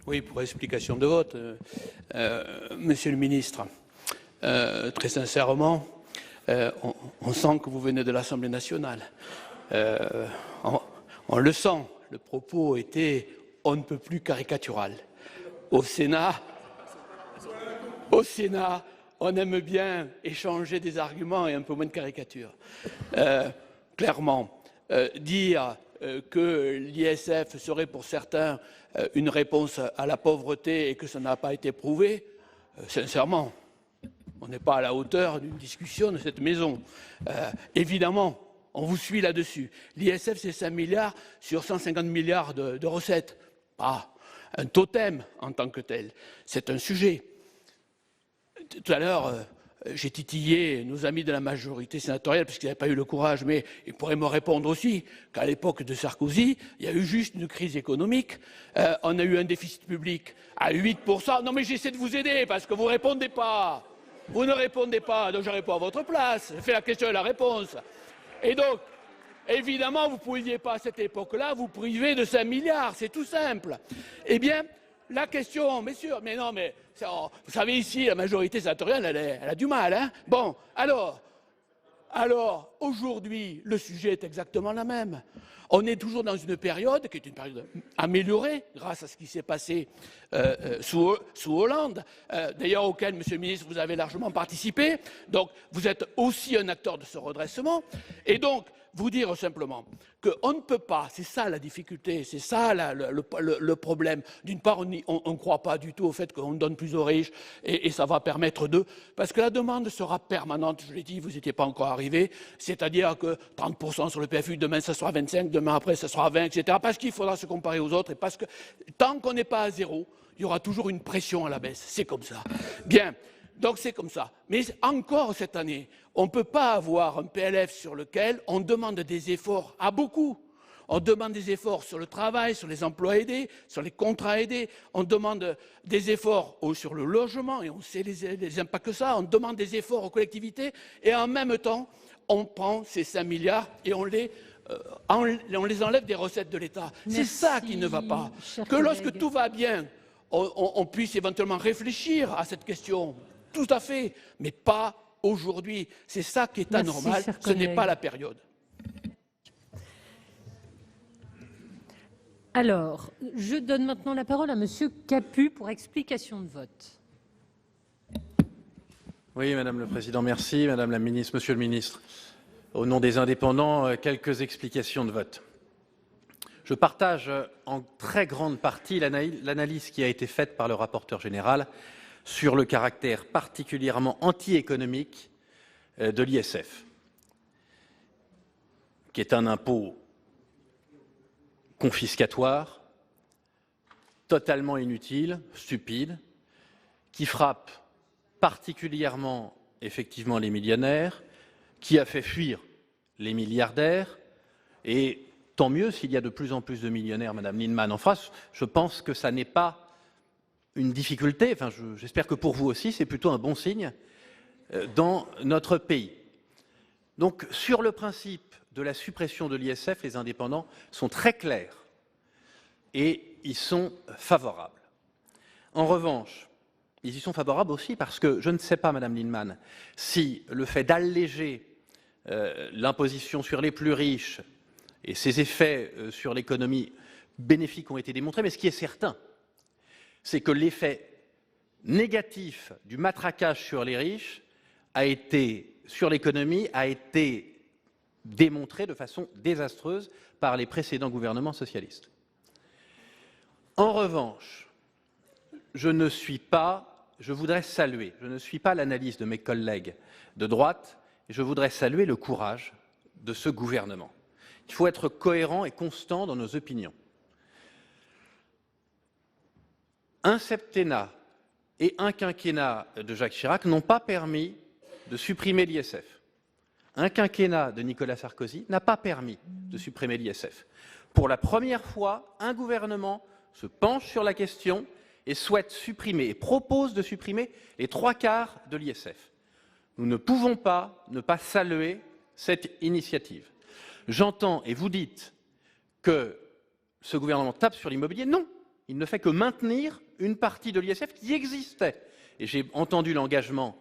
Oui, pour explication de vote, Monsieur le ministre, très sincèrement, on sent que vous venez de l'Assemblée nationale. On le sent, le propos était on ne peut plus caricatural. Au Sénat, on aime bien échanger des arguments et un peu moins de caricatures. Clairement, dire que l'ISF serait pour certains une réponse à la pauvreté et que ça n'a pas été prouvé, sincèrement, on n'est pas à la hauteur d'une discussion de cette maison. Évidemment, on vous suit là-dessus. L'ISF, c'est 5 milliards sur 150 milliards de recettes. Pas un totem en tant que tel. C'est un sujet. Tout à l'heure, j'ai titillé nos amis de la majorité sénatoriale parce qu'ils n'avaient pas eu le courage, mais ils pourraient me répondre aussi qu'à l'époque de Sarkozy, il y a eu juste une crise économique. On a eu un déficit public à 8%. Non mais j'essaie de vous aider parce que vous ne répondez pas. Vous ne répondez pas, donc je réponds à votre place. Je fais la question et la réponse. Et donc, évidemment, vous ne pouviez pas à cette époque-là vous priver de 5 milliards, c'est tout simple. Eh bien, la question, messieurs, mais non, mais vous savez ici, la majorité sénatoriale, elle a du mal, hein. Bon, alors, aujourd'hui, le sujet est exactement le même. On est toujours dans une période qui est une période améliorée grâce à ce qui s'est passé sous Hollande, d'ailleurs auquel, Monsieur le ministre, vous avez largement participé. Donc, vous êtes aussi un acteur de ce redressement. Et donc, vous dire simplement qu'on ne peut pas, c'est ça la difficulté, c'est ça le problème. D'une part, on ne croit pas du tout au fait qu'on donne plus aux riches et ça va permettre d'eux, parce que la demande sera permanente, je l'ai dit, vous n'étiez pas encore arrivé, c'est-à-dire que 30% sur le PFU, demain ça sera 25, demain après ça sera 20, etc. Parce qu'il faudra se comparer aux autres et parce que tant qu'on n'est pas à zéro, il y aura toujours une pression à la baisse, c'est comme ça. Bien. Donc c'est comme ça. Mais encore cette année, on ne peut pas avoir un PLF sur lequel on demande des efforts à beaucoup. On demande des efforts sur le travail, sur les emplois aidés, sur les contrats aidés. On demande des efforts sur le logement, et on sait les impacts que ça. On demande des efforts aux collectivités, et en même temps, on prend ces 5 milliards et on les enlève des recettes de l'État. C'est ça qui ne va pas. Que lorsque tout va bien, on puisse éventuellement réfléchir à cette question. Tout à fait, mais pas aujourd'hui. C'est ça qui est anormal, ce n'est pas la période. Alors, je donne maintenant la parole à Monsieur Capu pour explication de vote. Oui, Madame le Président, merci. Madame la Ministre, Monsieur le Ministre, au nom des Indépendants, quelques explications de vote. Je partage en très grande partie l'analyse qui a été faite par le rapporteur général sur le caractère particulièrement anti-économique de l'ISF, qui est un impôt confiscatoire, totalement inutile, stupide, qui frappe particulièrement effectivement les millionnaires, qui a fait fuir les milliardaires, et tant mieux s'il y a de plus en plus de millionnaires, Madame Lienemann, en France. Je pense que ça n'est pas une difficulté, enfin j'espère que pour vous aussi, c'est plutôt un bon signe dans notre pays. Donc sur le principe de la suppression de l'ISF, les indépendants sont très clairs et ils sont favorables. En revanche, ils y sont favorables aussi parce que je ne sais pas, Madame Lienemann, si le fait d'alléger l'imposition sur les plus riches et ses effets sur l'économie bénéfiques ont été démontrés, mais ce qui est certain, c'est que l'effet négatif du matraquage sur les riches sur l'économie a été démontré de façon désastreuse par les précédents gouvernements socialistes. En revanche, je ne suis pas l'analyse de mes collègues de droite, et je voudrais saluer le courage de ce gouvernement. Il faut être cohérent et constant dans nos opinions. Un septennat et un quinquennat de Jacques Chirac n'ont pas permis de supprimer l'ISF. Un quinquennat de Nicolas Sarkozy n'a pas permis de supprimer l'ISF. Pour la première fois, un gouvernement se penche sur la question et souhaite supprimer, et propose de supprimer les 3/4 de l'ISF. nous ne pouvons pas ne pas saluer cette initiative. J'entends, et vous dites, que ce gouvernement tape sur l'immobilier. Non, il ne fait que maintenir une partie de l'ISF qui existait. Et j'ai entendu l'engagement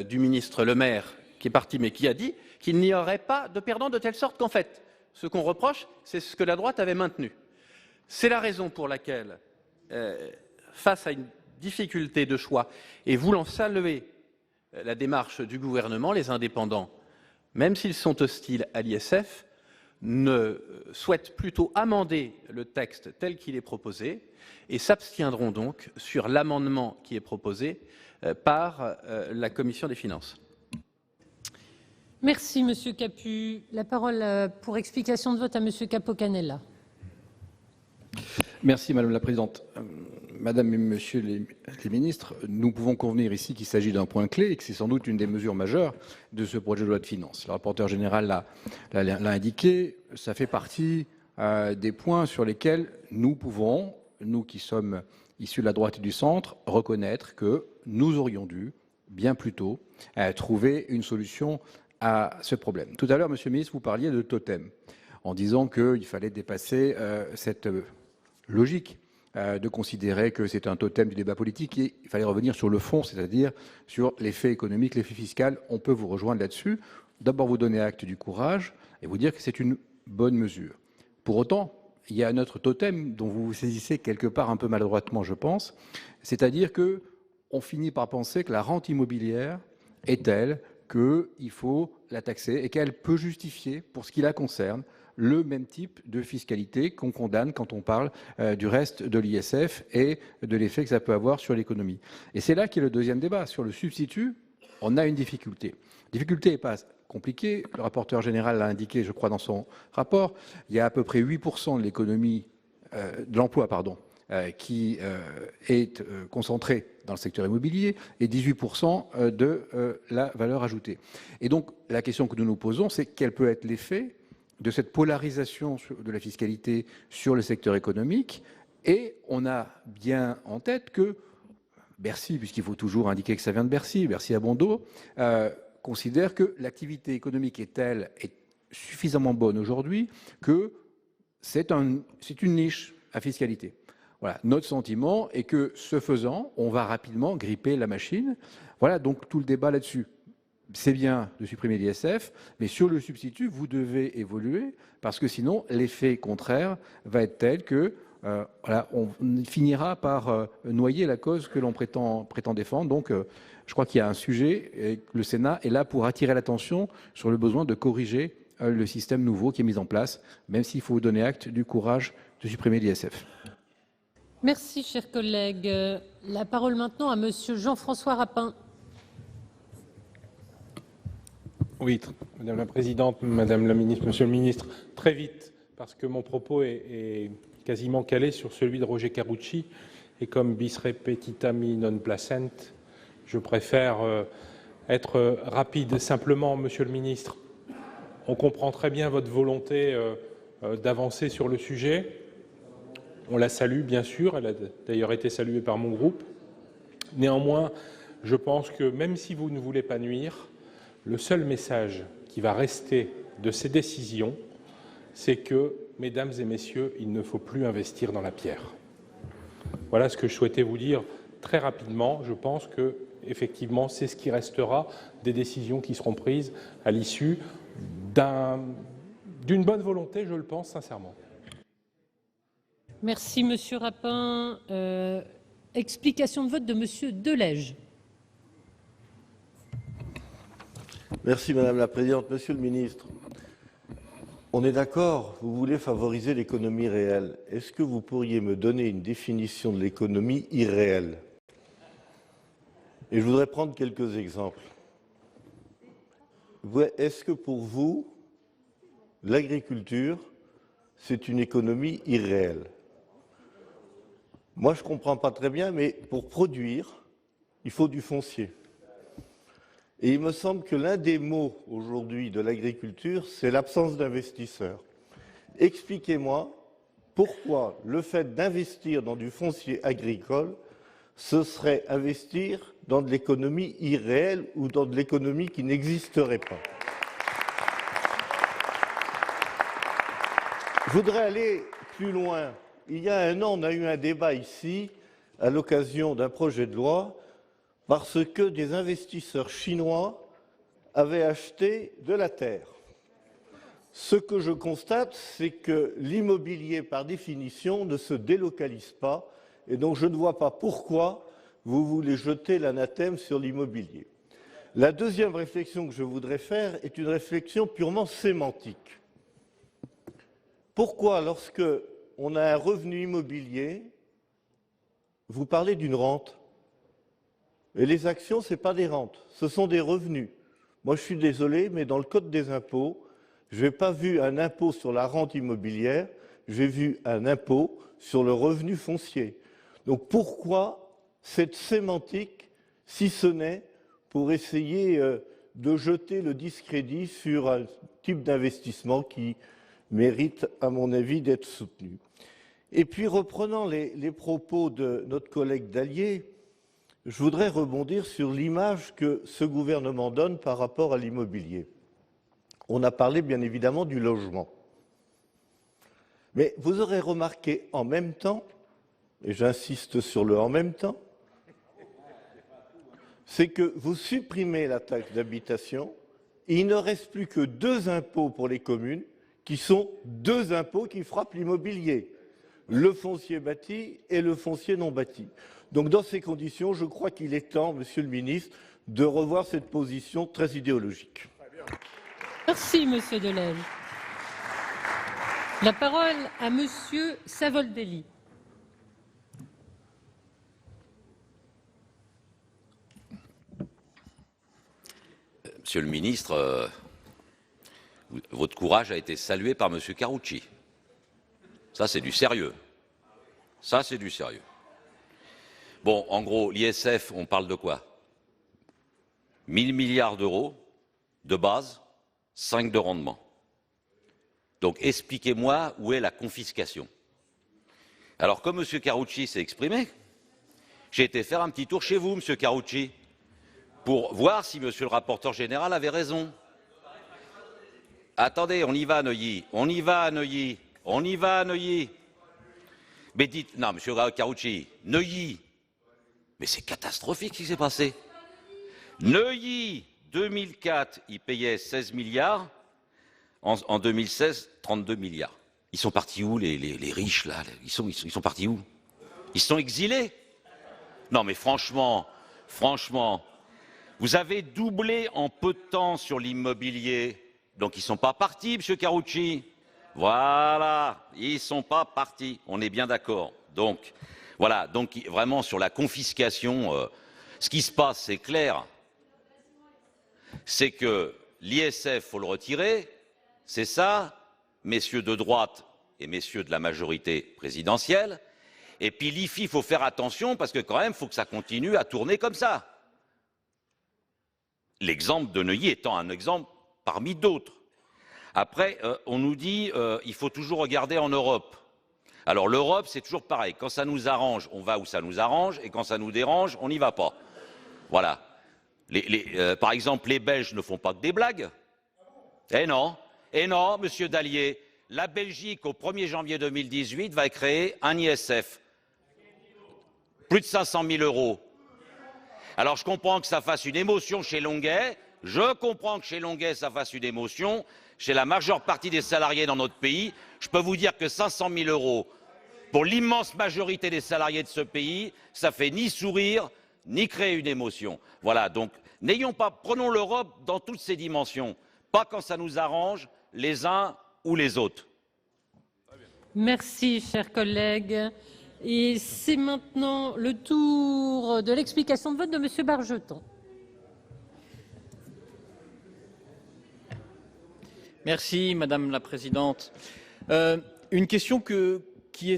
du ministre Le Maire, qui est parti, mais qui a dit qu'il n'y aurait pas de perdants, de telle sorte qu'en fait, ce qu'on reproche, c'est ce que la droite avait maintenu. C'est la raison pour laquelle, face à une difficulté de choix, et voulant saluer la démarche du gouvernement, les indépendants, même s'ils sont hostiles à l'ISF, ne souhaitent plutôt amender le texte tel qu'il est proposé et s'abstiendront donc sur l'amendement qui est proposé par la Commission des finances. Merci, Monsieur Capu. La parole pour explication de vote à Monsieur Capo-Canella. Merci Madame la Présidente. Madame et Monsieur les ministres, nous pouvons convenir ici qu'il s'agit d'un point clé et que c'est sans doute une des mesures majeures de ce projet de loi de finances. Le rapporteur général l'a indiqué, ça fait partie des points sur lesquels nous pouvons, nous qui sommes issus de la droite et du centre, reconnaître que nous aurions dû, bien plus tôt, trouver une solution à ce problème. Tout à l'heure, Monsieur le ministre, vous parliez de totem, en disant qu'il fallait dépasser cette logique de considérer que c'est un totem du débat politique et il fallait revenir sur le fond, c'est-à-dire sur l'effet économique, l'effet fiscal. On peut vous rejoindre là-dessus. D'abord, vous donner acte du courage et vous dire que c'est une bonne mesure. Pour autant, il y a un autre totem dont vous vous saisissez quelque part un peu maladroitement, je pense, c'est-à-dire que on finit par penser que la rente immobilière est telle qu'il faut la taxer et qu'elle peut justifier, pour ce qui la concerne, le même type de fiscalité qu'on condamne quand on parle du reste de l'ISF et de l'effet que ça peut avoir sur l'économie. Et c'est là qu'est le deuxième débat. Sur le substitut, on a une difficulté. La difficulté n'est pas compliquée. Le rapporteur général l'a indiqué, je crois, dans son rapport. Il y a à peu près 8% de l'économie, de l'emploi, qui est concentré dans le secteur immobilier et 18% de la valeur ajoutée. Et donc, la question que nous nous posons, c'est quel peut être l'effet de cette polarisation de la fiscalité sur le secteur économique. Et on a bien en tête que Bercy, puisqu'il faut toujours indiquer que ça vient de Bercy, Bercy à bon dos, considère que l'activité économique est suffisamment bonne aujourd'hui que c'est une niche à fiscalité. Voilà, notre sentiment est que, ce faisant, on va rapidement gripper la machine. Voilà donc tout le débat là-dessus. C'est bien de supprimer l'ISF, mais sur le substitut, vous devez évoluer, parce que sinon, l'effet contraire va être tel que on finira par noyer la cause que l'on prétend défendre. Donc, je crois qu'il y a un sujet, et que le Sénat est là pour attirer l'attention sur le besoin de corriger le système nouveau qui est mis en place, même s'il faut vous donner acte du courage de supprimer l'ISF. Merci, chers collègues. La parole maintenant à Monsieur Jean-François Rapin. Oui, Madame la Présidente, Madame la Ministre, Monsieur le Ministre, très vite, parce que mon propos est quasiment calé sur celui de Roger Carucci, et comme bis repetitami non placent, je préfère être rapide. Simplement, Monsieur le Ministre, on comprend très bien votre volonté d'avancer sur le sujet. On la salue, bien sûr, elle a d'ailleurs été saluée par mon groupe. Néanmoins, je pense que même si vous ne voulez pas nuire, le seul message qui va rester de ces décisions, c'est que, mesdames et messieurs, il ne faut plus investir dans la pierre. Voilà ce que je souhaitais vous dire très rapidement. Je pense que, effectivement, c'est ce qui restera des décisions qui seront prises à l'issue d'une bonne volonté, je le pense sincèrement. Merci, Monsieur Rapin. Explication de vote de Monsieur Delège. Merci Madame la Présidente. Monsieur le Ministre, on est d'accord, vous voulez favoriser l'économie réelle. Est-ce que vous pourriez me donner une définition de l'économie irréelle? Et je voudrais prendre quelques exemples. Est-ce que pour vous, l'agriculture, c'est une économie irréelle? Moi, je ne comprends pas très bien, mais pour produire, il faut du foncier. Et il me semble que l'un des maux aujourd'hui de l'agriculture, c'est l'absence d'investisseurs. Expliquez-moi pourquoi le fait d'investir dans du foncier agricole ce serait investir dans de l'économie irréelle ou dans de l'économie qui n'existerait pas. Je voudrais aller plus loin. Il y a un an, on a eu un débat ici, à l'occasion d'un projet de loi, parce que des investisseurs chinois avaient acheté de la terre. Ce que je constate, c'est que l'immobilier, par définition, ne se délocalise pas, et donc je ne vois pas pourquoi vous voulez jeter l'anathème sur l'immobilier. La deuxième réflexion que je voudrais faire est une réflexion purement sémantique. Pourquoi, lorsque on a un revenu immobilier, vous parlez d'une rente? Et les actions, ce n'est pas des rentes, ce sont des revenus. Moi, je suis désolé, mais dans le Code des impôts, je n'ai pas vu un impôt sur la rente immobilière, j'ai vu un impôt sur le revenu foncier. Donc pourquoi cette sémantique, si ce n'est pour essayer de jeter le discrédit sur un type d'investissement qui mérite, à mon avis, d'être soutenu? Et puis, reprenant les propos de notre collègue Dallier, je voudrais rebondir sur l'image que ce gouvernement donne par rapport à l'immobilier. On a parlé bien évidemment du logement. Mais vous aurez remarqué en même temps, et j'insiste sur le en même temps, c'est que vous supprimez la taxe d'habitation et il ne reste plus que 2 impôts pour les communes qui sont 2 impôts qui frappent l'immobilier, le foncier bâti et le foncier non bâti. Donc dans ces conditions, je crois qu'il est temps, Monsieur le Ministre, de revoir cette position très idéologique. Merci, Monsieur Delage. La parole à Monsieur Savoldelli. Monsieur le ministre, votre courage a été salué par Monsieur Carucci. Ça, c'est du sérieux. Ça, c'est du sérieux. Bon, en gros, l'ISF, on parle de quoi? 1000 milliards d'euros de base, 5 de rendement. Donc, expliquez-moi où est la confiscation. Alors, comme M. Carucci s'est exprimé, j'ai été faire un petit tour chez vous, M. Carucci, pour voir si M. le rapporteur général avait raison. Attendez, on y va à Neuilly, on y va à Neuilly, on y va à Neuilly. Mais dites, non, M. Carucci, Neuilly, mais c'est catastrophique ce qui s'est passé. Neuilly, 2004, il payait 16 milliards, en 2016, 32 milliards. Ils sont partis où, les riches, là? Ils sont partis où? Ils sont exilés? Non, mais franchement, vous avez doublé en peu de temps sur l'immobilier, donc ils ne sont pas partis, M. Carucci. Voilà, ils ne sont pas partis, on est bien d'accord. Donc, voilà, donc vraiment sur la confiscation, ce qui se passe, c'est clair, c'est que l'ISF, il faut le retirer, c'est ça, messieurs de droite et messieurs de la majorité présidentielle, et puis l'IFI, il faut faire attention, parce que quand même, il faut que ça continue à tourner comme ça. L'exemple de Neuilly étant un exemple parmi d'autres. Après, on nous dit il faut toujours regarder en Europe. Alors l'Europe, c'est toujours pareil. Quand ça nous arrange, on va où ça nous arrange, et quand ça nous dérange, on n'y va pas. Voilà. Par exemple, les Belges ne font pas que des blagues. Eh non, Monsieur Dallier, la Belgique, au 1er janvier 2018, va créer un ISF. Plus de 500 000 €. Alors je comprends que ça fasse une émotion chez Longuet, je comprends que chez Longuet ça fasse une émotion, chez la majeure partie des salariés dans notre pays, je peux vous dire que 500 000 € pour l'immense majorité des salariés de ce pays, ça fait ni sourire, ni créer une émotion. Voilà, donc prenons l'Europe dans toutes ses dimensions, pas quand ça nous arrange, les uns ou les autres. Merci, chers collègues. Et c'est maintenant le tour de l'explication de vote de Monsieur Bargeton. Merci, Madame la Présidente. Une question qui n'est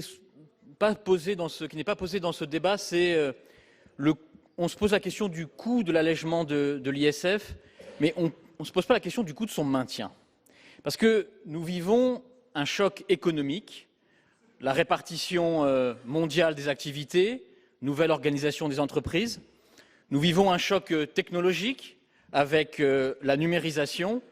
pas posée dans ce débat, c'est on se pose la question du coût de l'allègement de l'ISF, mais on ne se pose pas la question du coût de son maintien. Parce que nous vivons un choc économique, la répartition mondiale des activités nouvelle organisation des entreprises. Nous vivons un choc technologique avec la numérisation.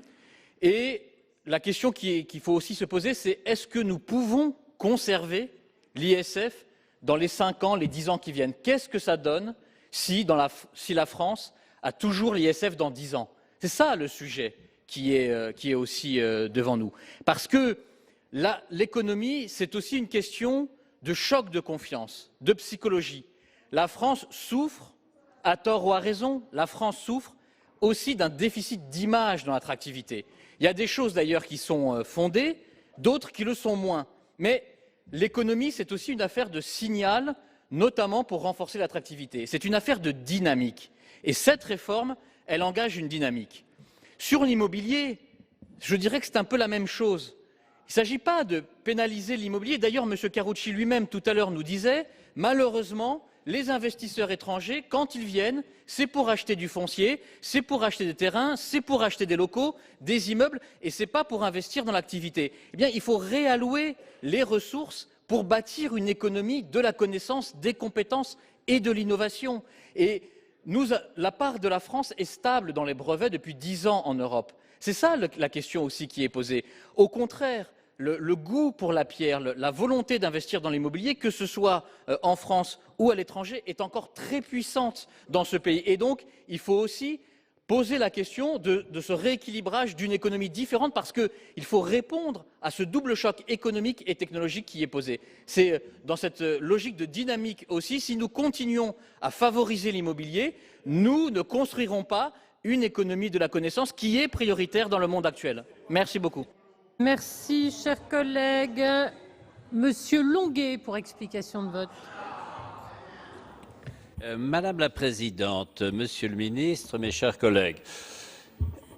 Et la question qu'il faut aussi se poser, c'est est-ce que nous pouvons conserver l'ISF dans les 5 ans, les 10 ans qui viennent? Qu'est-ce que ça donne si la France a toujours l'ISF dans 10 ans? C'est ça le sujet qui est aussi devant nous. Parce que l'économie, c'est aussi une question de choc de confiance, de psychologie. La France souffre, à tort ou à raison, la France souffre aussi d'un déficit d'image dans l'attractivité. Il y a des choses d'ailleurs qui sont fondées, d'autres qui le sont moins. Mais l'économie, c'est aussi une affaire de signal, notamment pour renforcer l'attractivité. C'est une affaire de dynamique. Et cette réforme, elle engage une dynamique. Sur l'immobilier, je dirais que c'est un peu la même chose. Il ne s'agit pas de pénaliser l'immobilier. D'ailleurs, M. Carucci lui-même, tout à l'heure, nous disait, malheureusement, les investisseurs étrangers, quand ils viennent, c'est pour acheter du foncier, c'est pour acheter des terrains, c'est pour acheter des locaux, des immeubles, et ce n'est pas pour investir dans l'activité. Eh bien, il faut réallouer les ressources pour bâtir une économie de la connaissance, des compétences et de l'innovation. Et la part de la France est stable dans les brevets depuis 10 ans en Europe. C'est ça la question aussi qui est posée. Au contraire, le goût pour la pierre, la volonté d'investir dans l'immobilier, que ce soit en France ou à l'étranger, est encore très puissante dans ce pays. Et donc, il faut aussi poser la question de ce rééquilibrage d'une économie différente parce qu'il faut répondre à ce double choc économique et technologique qui est posé. C'est dans cette logique de dynamique aussi, si nous continuons à favoriser l'immobilier, nous ne construirons pas une économie de la connaissance qui est prioritaire dans le monde actuel. Merci beaucoup. Merci, cher collègue. Monsieur Longuet, pour explication de vote. Madame la Présidente, Monsieur le Ministre, mes chers collègues,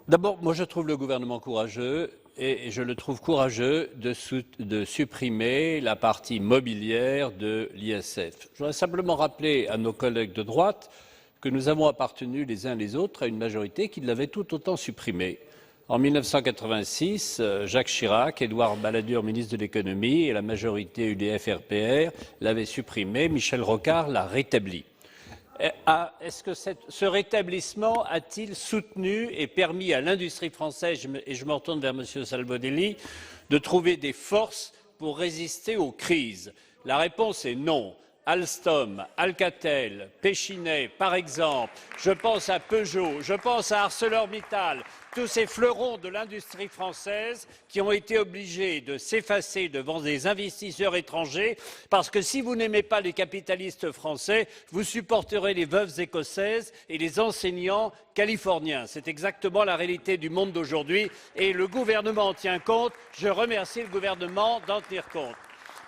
d'abord, moi je trouve le gouvernement courageux et je le trouve courageux de supprimer la partie mobilière de l'ISF. Je voudrais simplement rappeler à nos collègues de droite que nous avons appartenu les uns les autres à une majorité qui l'avait tout autant supprimé. En 1986, Jacques Chirac, Édouard Balladur, ministre de l'économie, et la majorité UDF-RPR l'avaient supprimé. Michel Rocard l'a rétabli. Est-ce que ce rétablissement a-t-il soutenu et permis à l'industrie française, et je me retourne vers M. Salvodelli, de trouver des forces pour résister aux crises? La réponse est non. Alstom, Alcatel, Péchinet, par exemple, je pense à Peugeot, je pense à ArcelorMittal, tous ces fleurons de l'industrie française qui ont été obligés de s'effacer devant des investisseurs étrangers parce que si vous n'aimez pas les capitalistes français, vous supporterez les veuves écossaises et les enseignants californiens. C'est exactement la réalité du monde d'aujourd'hui et le gouvernement en tient compte. Je remercie le gouvernement d'en tenir compte.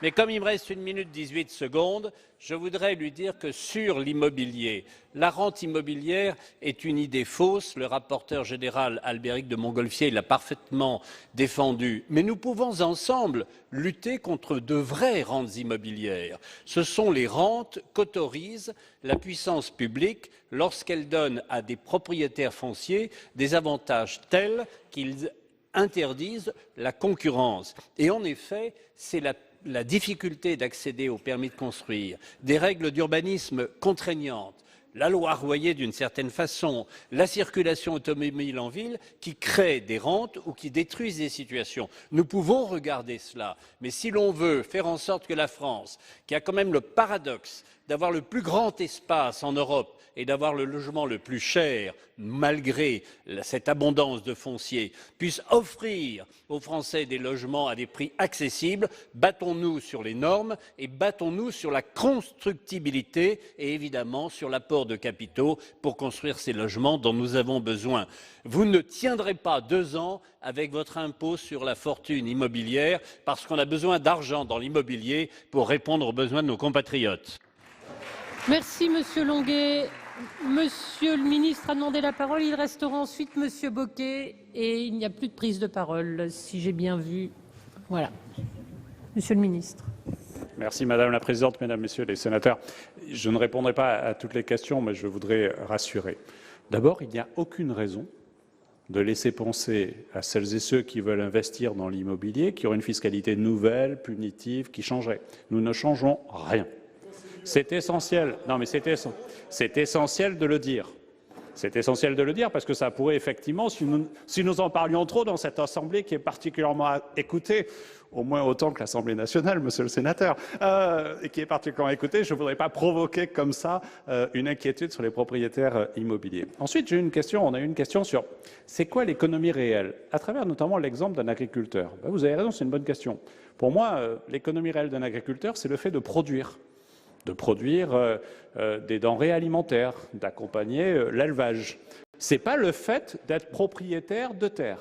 Mais comme il me reste 1 minute 18 secondes, je voudrais lui dire que sur l'immobilier, la rente immobilière est une idée fausse. Le rapporteur général Albéric de Montgolfier l'a parfaitement défendu. Mais nous pouvons ensemble lutter contre de vraies rentes immobilières. Ce sont les rentes qu'autorise la puissance publique lorsqu'elle donne à des propriétaires fonciers des avantages tels qu'ils interdisent la concurrence. Et en effet, c'est la difficulté d'accéder au permis de construire, des règles d'urbanisme contraignantes, la loi Royer d'une certaine façon, la circulation automobile en ville qui créent des rentes ou qui détruisent des situations. Nous pouvons regarder cela, mais si l'on veut faire en sorte que la France, qui a quand même le paradoxe d'avoir le plus grand espace en Europe et d'avoir le logement le plus cher, malgré cette abondance de foncier, puisse offrir aux Français des logements à des prix accessibles, battons-nous sur les normes et battons-nous sur la constructibilité et évidemment sur l'apport de capitaux pour construire ces logements dont nous avons besoin. Vous ne tiendrez pas 2 ans avec votre impôt sur la fortune immobilière parce qu'on a besoin d'argent dans l'immobilier pour répondre aux besoins de nos compatriotes. Merci, Monsieur Longuet. Monsieur le ministre a demandé la parole. Il restera ensuite Monsieur Bocquet et il n'y a plus de prise de parole, si j'ai bien vu. Voilà. Monsieur le ministre. Merci Madame la Présidente, Mesdames, Messieurs les sénateurs. Je ne répondrai pas à toutes les questions, mais je voudrais rassurer. D'abord, il n'y a aucune raison de laisser penser à celles et ceux qui veulent investir dans l'immobilier qu'il y aurait une fiscalité nouvelle, punitive, qui changerait. Nous ne changeons rien. C'est essentiel. Non, mais c'est essentiel de le dire. C'est essentiel de le dire parce que ça pourrait effectivement, si nous en parlions trop dans cette Assemblée qui est particulièrement écoutée, au moins autant que l'Assemblée nationale, monsieur le sénateur, et qui est particulièrement écoutée, je ne voudrais pas provoquer comme ça une inquiétude sur les propriétaires immobiliers. Ensuite, on a eu une question sur c'est quoi l'économie réelle, à travers notamment l'exemple d'un agriculteur. Ben, vous avez raison, c'est une bonne question. Pour moi, l'économie réelle d'un agriculteur, c'est le fait de produire des denrées alimentaires, d'accompagner l'élevage. Ce n'est pas le fait d'être propriétaire de terre.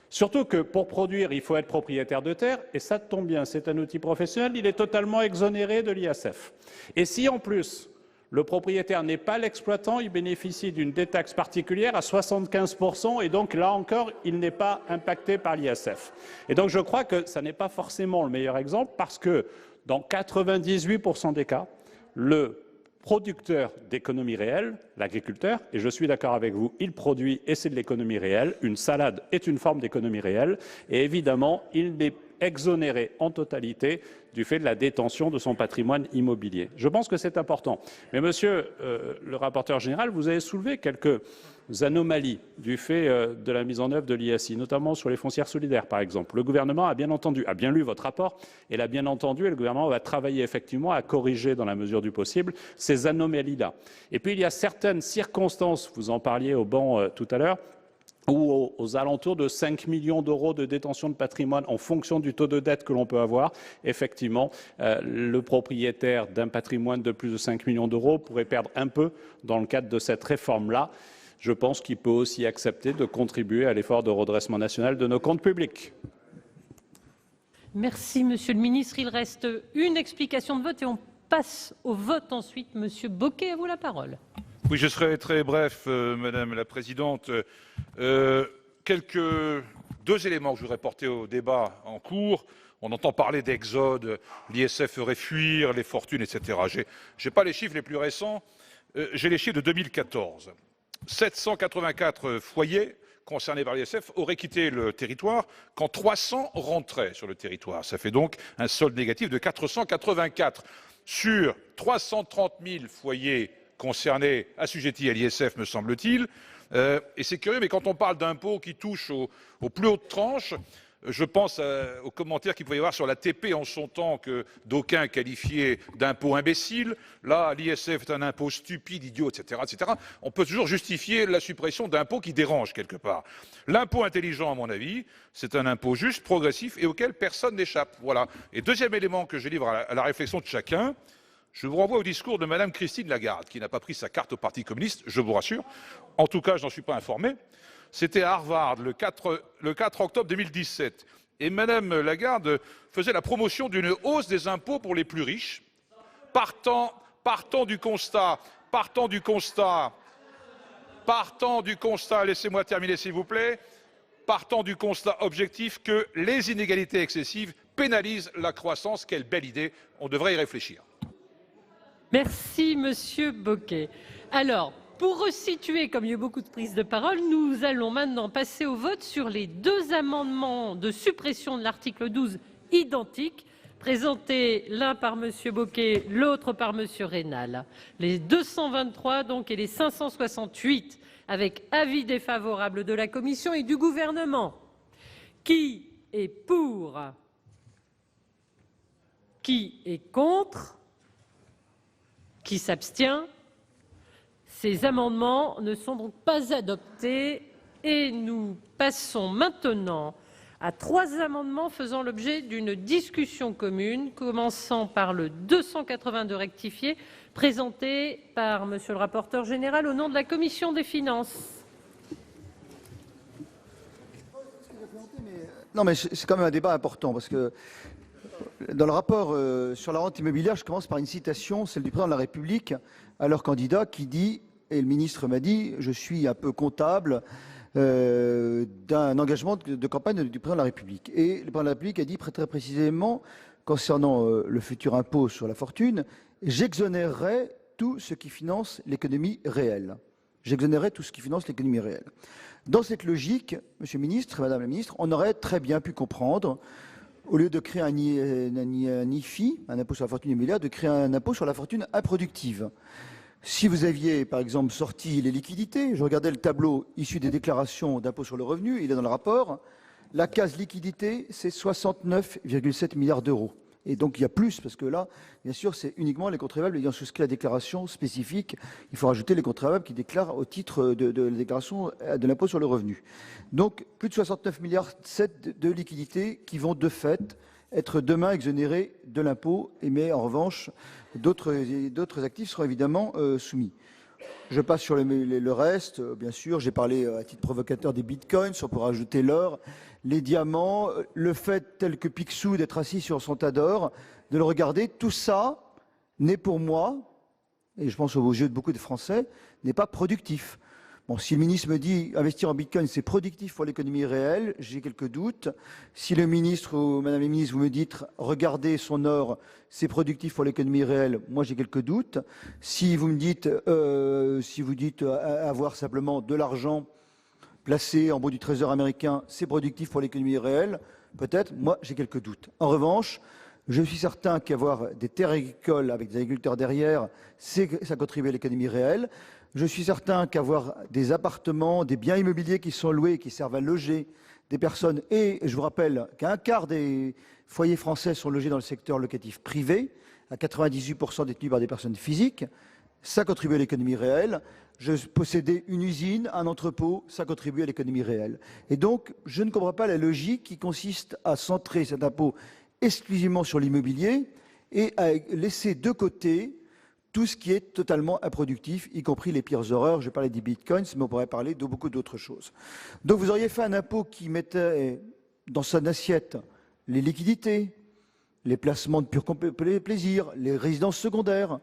Surtout que pour produire, il faut être propriétaire de terre, et ça tombe bien, c'est un outil professionnel, il est totalement exonéré de l'ISF. Et si en plus, le propriétaire n'est pas l'exploitant, il bénéficie d'une détaxe particulière à 75%, et donc là encore, il n'est pas impacté par l'ISF. Et donc je crois que ça n'est pas forcément le meilleur exemple, parce que dans 98% des cas, le producteur d'économie réelle, l'agriculteur, et je suis d'accord avec vous, il produit et c'est de l'économie réelle, une salade est une forme d'économie réelle, et évidemment, il est exonéré en totalité du fait de la détention de son patrimoine immobilier. Je pense que c'est important. Mais monsieur le rapporteur général, vous avez soulevé quelques anomalies du fait de la mise en œuvre de l'ISI, notamment sur les foncières solidaires, par exemple. Le gouvernement a bien lu votre rapport et l'a bien entendu, et le gouvernement va travailler effectivement à corriger dans la mesure du possible ces anomalies-là. Et puis il y a certaines circonstances, vous en parliez au banc tout à l'heure, ou aux alentours de 5 millions d'euros de détention de patrimoine en fonction du taux de dette que l'on peut avoir, effectivement, le propriétaire d'un patrimoine de plus de 5 millions d'euros pourrait perdre un peu dans le cadre de cette réforme-là. Je pense qu'il peut aussi accepter de contribuer à l'effort de redressement national de nos comptes publics. Merci, Monsieur le Ministre. Il reste une explication de vote et on passe au vote ensuite. Monsieur Bocquet, à vous la parole. Oui, je serai très bref, Madame la Présidente. Deux éléments que je voudrais porter au débat en cours. On entend parler d'exode, l'ISF ferait fuir les fortunes, etc. Je n'ai pas les chiffres les plus récents, j'ai les chiffres de 2014. 784 foyers concernés par l'ISF auraient quitté le territoire quand 300 rentraient sur le territoire. Ça fait donc un solde négatif de 484. Sur 330 000 foyers concernés, assujettis à l'ISF, me semble-t-il. Et c'est curieux, mais quand on parle d'impôts qui touchent aux plus hautes tranches, je pense aux commentaires qu'il pouvait y avoir sur la TP en son temps que d'aucuns qualifiaient d'impôt imbécile. Là, l'ISF est un impôt stupide, idiot, etc., etc. On peut toujours justifier la suppression d'impôts qui dérangent quelque part. L'impôt intelligent, à mon avis, c'est un impôt juste, progressif et auquel personne n'échappe. Voilà. Et deuxième élément que je livre à la réflexion de chacun, je vous renvoie au discours de Mme Christine Lagarde, qui n'a pas pris sa carte au Parti communiste, je vous rassure. En tout cas, je n'en suis pas informé. C'était à Harvard le 4 octobre 2017. Et Mme Lagarde faisait la promotion d'une hausse des impôts pour les plus riches, partant du constat, laissez-moi terminer s'il vous plaît, partant du constat objectif que les inégalités excessives pénalisent la croissance. Quelle belle idée, on devrait y réfléchir. Merci, Monsieur Bocquet. Alors, pour resituer, comme il y a eu beaucoup de prises de parole, nous allons maintenant passer au vote sur les deux amendements de suppression de l'article 12 identiques, présentés l'un par Monsieur Bocquet, l'autre par Monsieur Raynal. Les 223 donc et les 568, avec avis défavorable de la Commission et du Gouvernement. Qui est pour? Qui est contre? Qui s'abstient? Ces amendements ne sont donc pas adoptés et nous passons maintenant à trois amendements faisant l'objet d'une discussion commune, commençant par le 282 rectifié, présenté par Monsieur le rapporteur général au nom de la Commission des finances. Non, mais c'est quand même un débat important parce que dans le rapport sur la rente immobilière, je commence par une citation, celle du président de la République à leur candidat qui dit, et le ministre m'a dit, je suis un peu comptable d'un engagement de campagne du président de la République. Et le président de la République a dit très précisément, concernant le futur impôt sur la fortune, j'exonérerai tout ce qui finance l'économie réelle. J'exonérerai tout ce qui finance l'économie réelle. Dans cette logique, Monsieur le ministre, Madame la ministre, on aurait très bien pu comprendre au lieu de créer un IFI, un impôt sur la fortune immobilière, de créer un impôt sur la fortune improductive. Si vous aviez, par exemple, sorti les liquidités, je regardais le tableau issu des déclarations d'impôt sur le revenu, il est dans le rapport, la case liquidité, c'est 69,7 milliards d'euros. Et donc il y a plus, parce que là, bien sûr, c'est uniquement les contribuables ayant souscrit la déclaration spécifique. Il faut rajouter les contribuables qui déclarent au titre de la déclaration de l'impôt sur le revenu. Donc plus de 69,7 milliards de liquidités qui vont de fait être demain exonérés de l'impôt, mais en revanche, d'autres actifs seront évidemment soumis. Je passe sur le reste. Bien sûr, j'ai parlé à titre provocateur des bitcoins, on pourra ajouter l'or, les diamants, le fait tel que Picsou d'être assis sur son tas d'or, de le regarder, tout ça n'est pour moi, et je pense aux yeux de beaucoup de Français, n'est pas productif. Bon, si le ministre me dit investir en bitcoin, c'est productif pour l'économie réelle, j'ai quelques doutes. Si le ministre ou madame la ministre, vous me dites regardez son or, c'est productif pour l'économie réelle, moi j'ai quelques doutes. Si vous me dites, avoir simplement de l'argent placé en bout du trésor américain, c'est productif pour l'économie réelle, peut-être, moi j'ai quelques doutes. En revanche, je suis certain qu'avoir des terres agricoles avec des agriculteurs derrière, ça contribue à l'économie réelle. Je suis certain qu'avoir des appartements, des biens immobiliers qui sont loués, qui servent à loger des personnes, et je vous rappelle qu'un quart des foyers français sont logés dans le secteur locatif privé, à 98% détenus par des personnes physiques, ça contribue à l'économie réelle. Posséder une usine, un entrepôt, ça contribue à l'économie réelle. Et donc, je ne comprends pas la logique qui consiste à centrer cet impôt exclusivement sur l'immobilier et à laisser de côté tout ce qui est totalement improductif, y compris les pires horreurs. Je parlais des bitcoins, mais on pourrait parler de beaucoup d'autres choses. Donc vous auriez fait un impôt qui mettait dans son assiette les liquidités, les placements de pur plaisir, les résidences secondaires,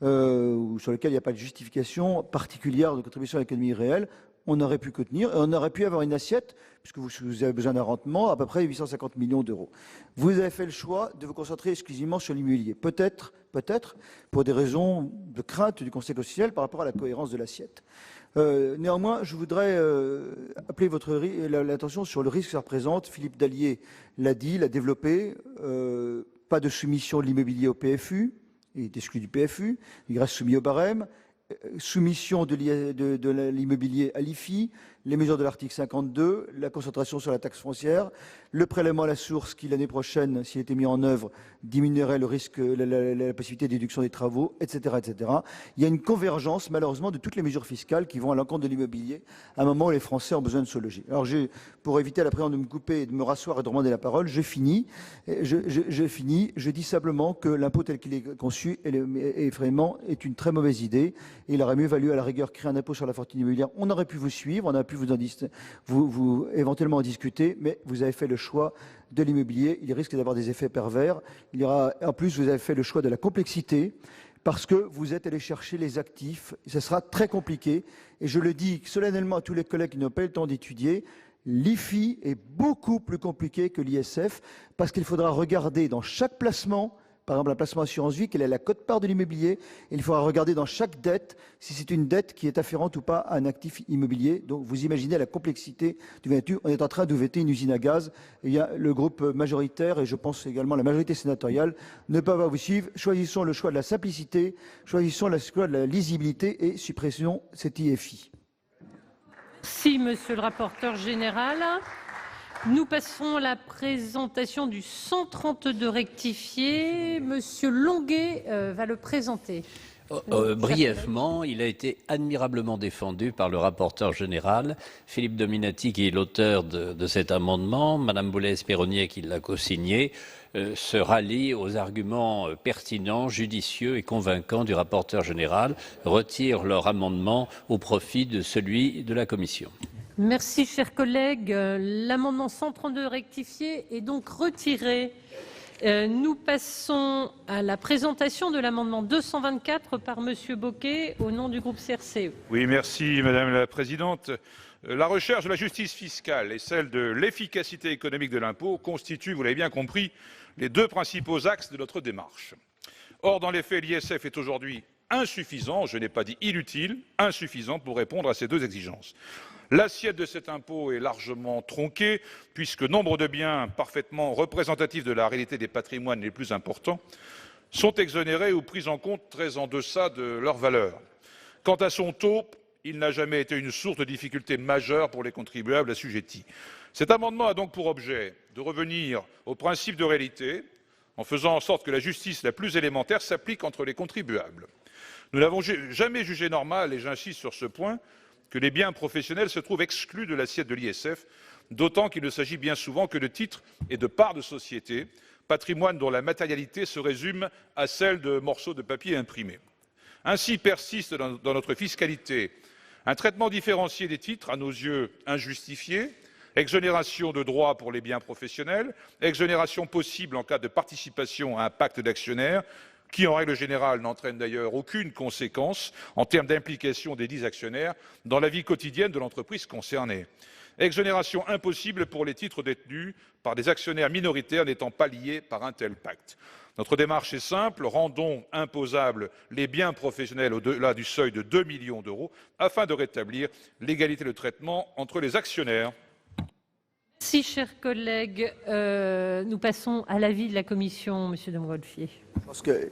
sur lesquelles il n'y a pas de justification particulière de contribution à l'économie réelle. On aurait pu contenir, et on aurait pu avoir une assiette, puisque vous avez besoin d'un rendement, à peu près 850 millions d'euros. Vous avez fait le choix de vous concentrer exclusivement sur l'immobilier. Peut-être, pour des raisons de crainte du Conseil constitutionnel par rapport à la cohérence de l'assiette. Néanmoins, je voudrais appeler l'attention sur le risque que ça représente. Philippe Dallier l'a dit, l'a développé. Pas de soumission de l'immobilier au PFU, il est exclu du PFU, il reste soumis au barème. Soumission de l'immobilier à l'IFI, les mesures de l'article 52, la concentration sur la taxe foncière, le prélèvement à la source qui, l'année prochaine, s'il était mis en œuvre, diminuerait le risque, la possibilité de déduction des travaux, etc., etc. Il y a une convergence, malheureusement, de toutes les mesures fiscales qui vont à l'encontre de l'immobilier à un moment où les Français ont besoin de se loger. Alors, pour éviter à la présidente de me couper, de me rasseoir et de demander la parole, je finis. Je dis simplement que l'impôt tel qu'il est conçu vraiment est une très mauvaise idée. Et il aurait mieux valu, à la rigueur, créer un impôt sur la fortune immobilière. On aurait pu vous suivre, on aurait pu vous éventuellement en discuter, mais vous avez fait le choix de l'immobilier. Il risque d'avoir des effets pervers. En plus, vous avez fait le choix de la complexité, parce que vous êtes allé chercher les actifs. Ce sera très compliqué. Et je le dis solennellement à tous les collègues qui n'ont pas eu le temps d'étudier, l'IFI est beaucoup plus compliqué que l'ISF, parce qu'il faudra regarder dans chaque placement, par exemple un placement assurance vie, quelle est la quote-part de l'immobilier, et il faudra regarder dans chaque dette si c'est une dette qui est afférente ou pas à un actif immobilier. Donc vous imaginez la complexité du véhicule. On est en train d'ouvrir une usine à gaz, et il y a le groupe majoritaire, et je pense également la majorité sénatoriale, ne peut pas vous suivre. Choisissons le choix de la simplicité, choisissons le choix de la lisibilité et suppression cet IFI. Merci, monsieur le rapporteur général. Nous passons à la présentation du 132 rectifié. Monsieur Longuet va le présenter. Brièvement, il a été admirablement défendu par le rapporteur général, Philippe Dominati, qui est l'auteur de cet amendement. Madame Boulay-Espéronnier, qui l'a co-signé, se rallie aux arguments pertinents, judicieux et convaincants du rapporteur général, retire leur amendement au profit de celui de la commission. Merci, chers collègues. L'amendement 132 rectifié est donc retiré. Nous passons à la présentation de l'amendement 224 par Monsieur Bocquet au nom du groupe CRCE. Oui, merci Madame la Présidente. La recherche de la justice fiscale et celle de l'efficacité économique de l'impôt constituent, vous l'avez bien compris, les deux principaux axes de notre démarche. Or, dans les faits, l'ISF est aujourd'hui insuffisant, je n'ai pas dit inutile, insuffisant pour répondre à ces deux exigences. L'assiette de cet impôt est largement tronquée, puisque nombre de biens parfaitement représentatifs de la réalité des patrimoines les plus importants sont exonérés ou pris en compte très en deçà de leur valeur. Quant à son taux, il n'a jamais été une source de difficulté majeure pour les contribuables assujettis. Cet amendement a donc pour objet de revenir au principe de réalité, en faisant en sorte que la justice la plus élémentaire s'applique entre les contribuables. Nous n'avons jamais jugé normal, et j'insiste sur ce point, que les biens professionnels se trouvent exclus de l'assiette de l'ISF, d'autant qu'il ne s'agit bien souvent que de titres et de parts de société, patrimoine dont la matérialité se résume à celle de morceaux de papier imprimés. Ainsi persiste dans notre fiscalité un traitement différencié des titres, à nos yeux injustifié, exonération de droits pour les biens professionnels, exonération possible en cas de participation à un pacte d'actionnaires, qui en règle générale n'entraîne d'ailleurs aucune conséquence en termes d'implication des dits actionnaires dans la vie quotidienne de l'entreprise concernée. Exonération impossible pour les titres détenus par des actionnaires minoritaires n'étant pas liés par un tel pacte. Notre démarche est simple, rendons imposables les biens professionnels au-delà du seuil de 2 millions d'euros afin de rétablir l'égalité de traitement entre les actionnaires. Merci, chers collègues. Nous passons à l'avis de la Commission, Monsieur de Montgolfier. Je pense que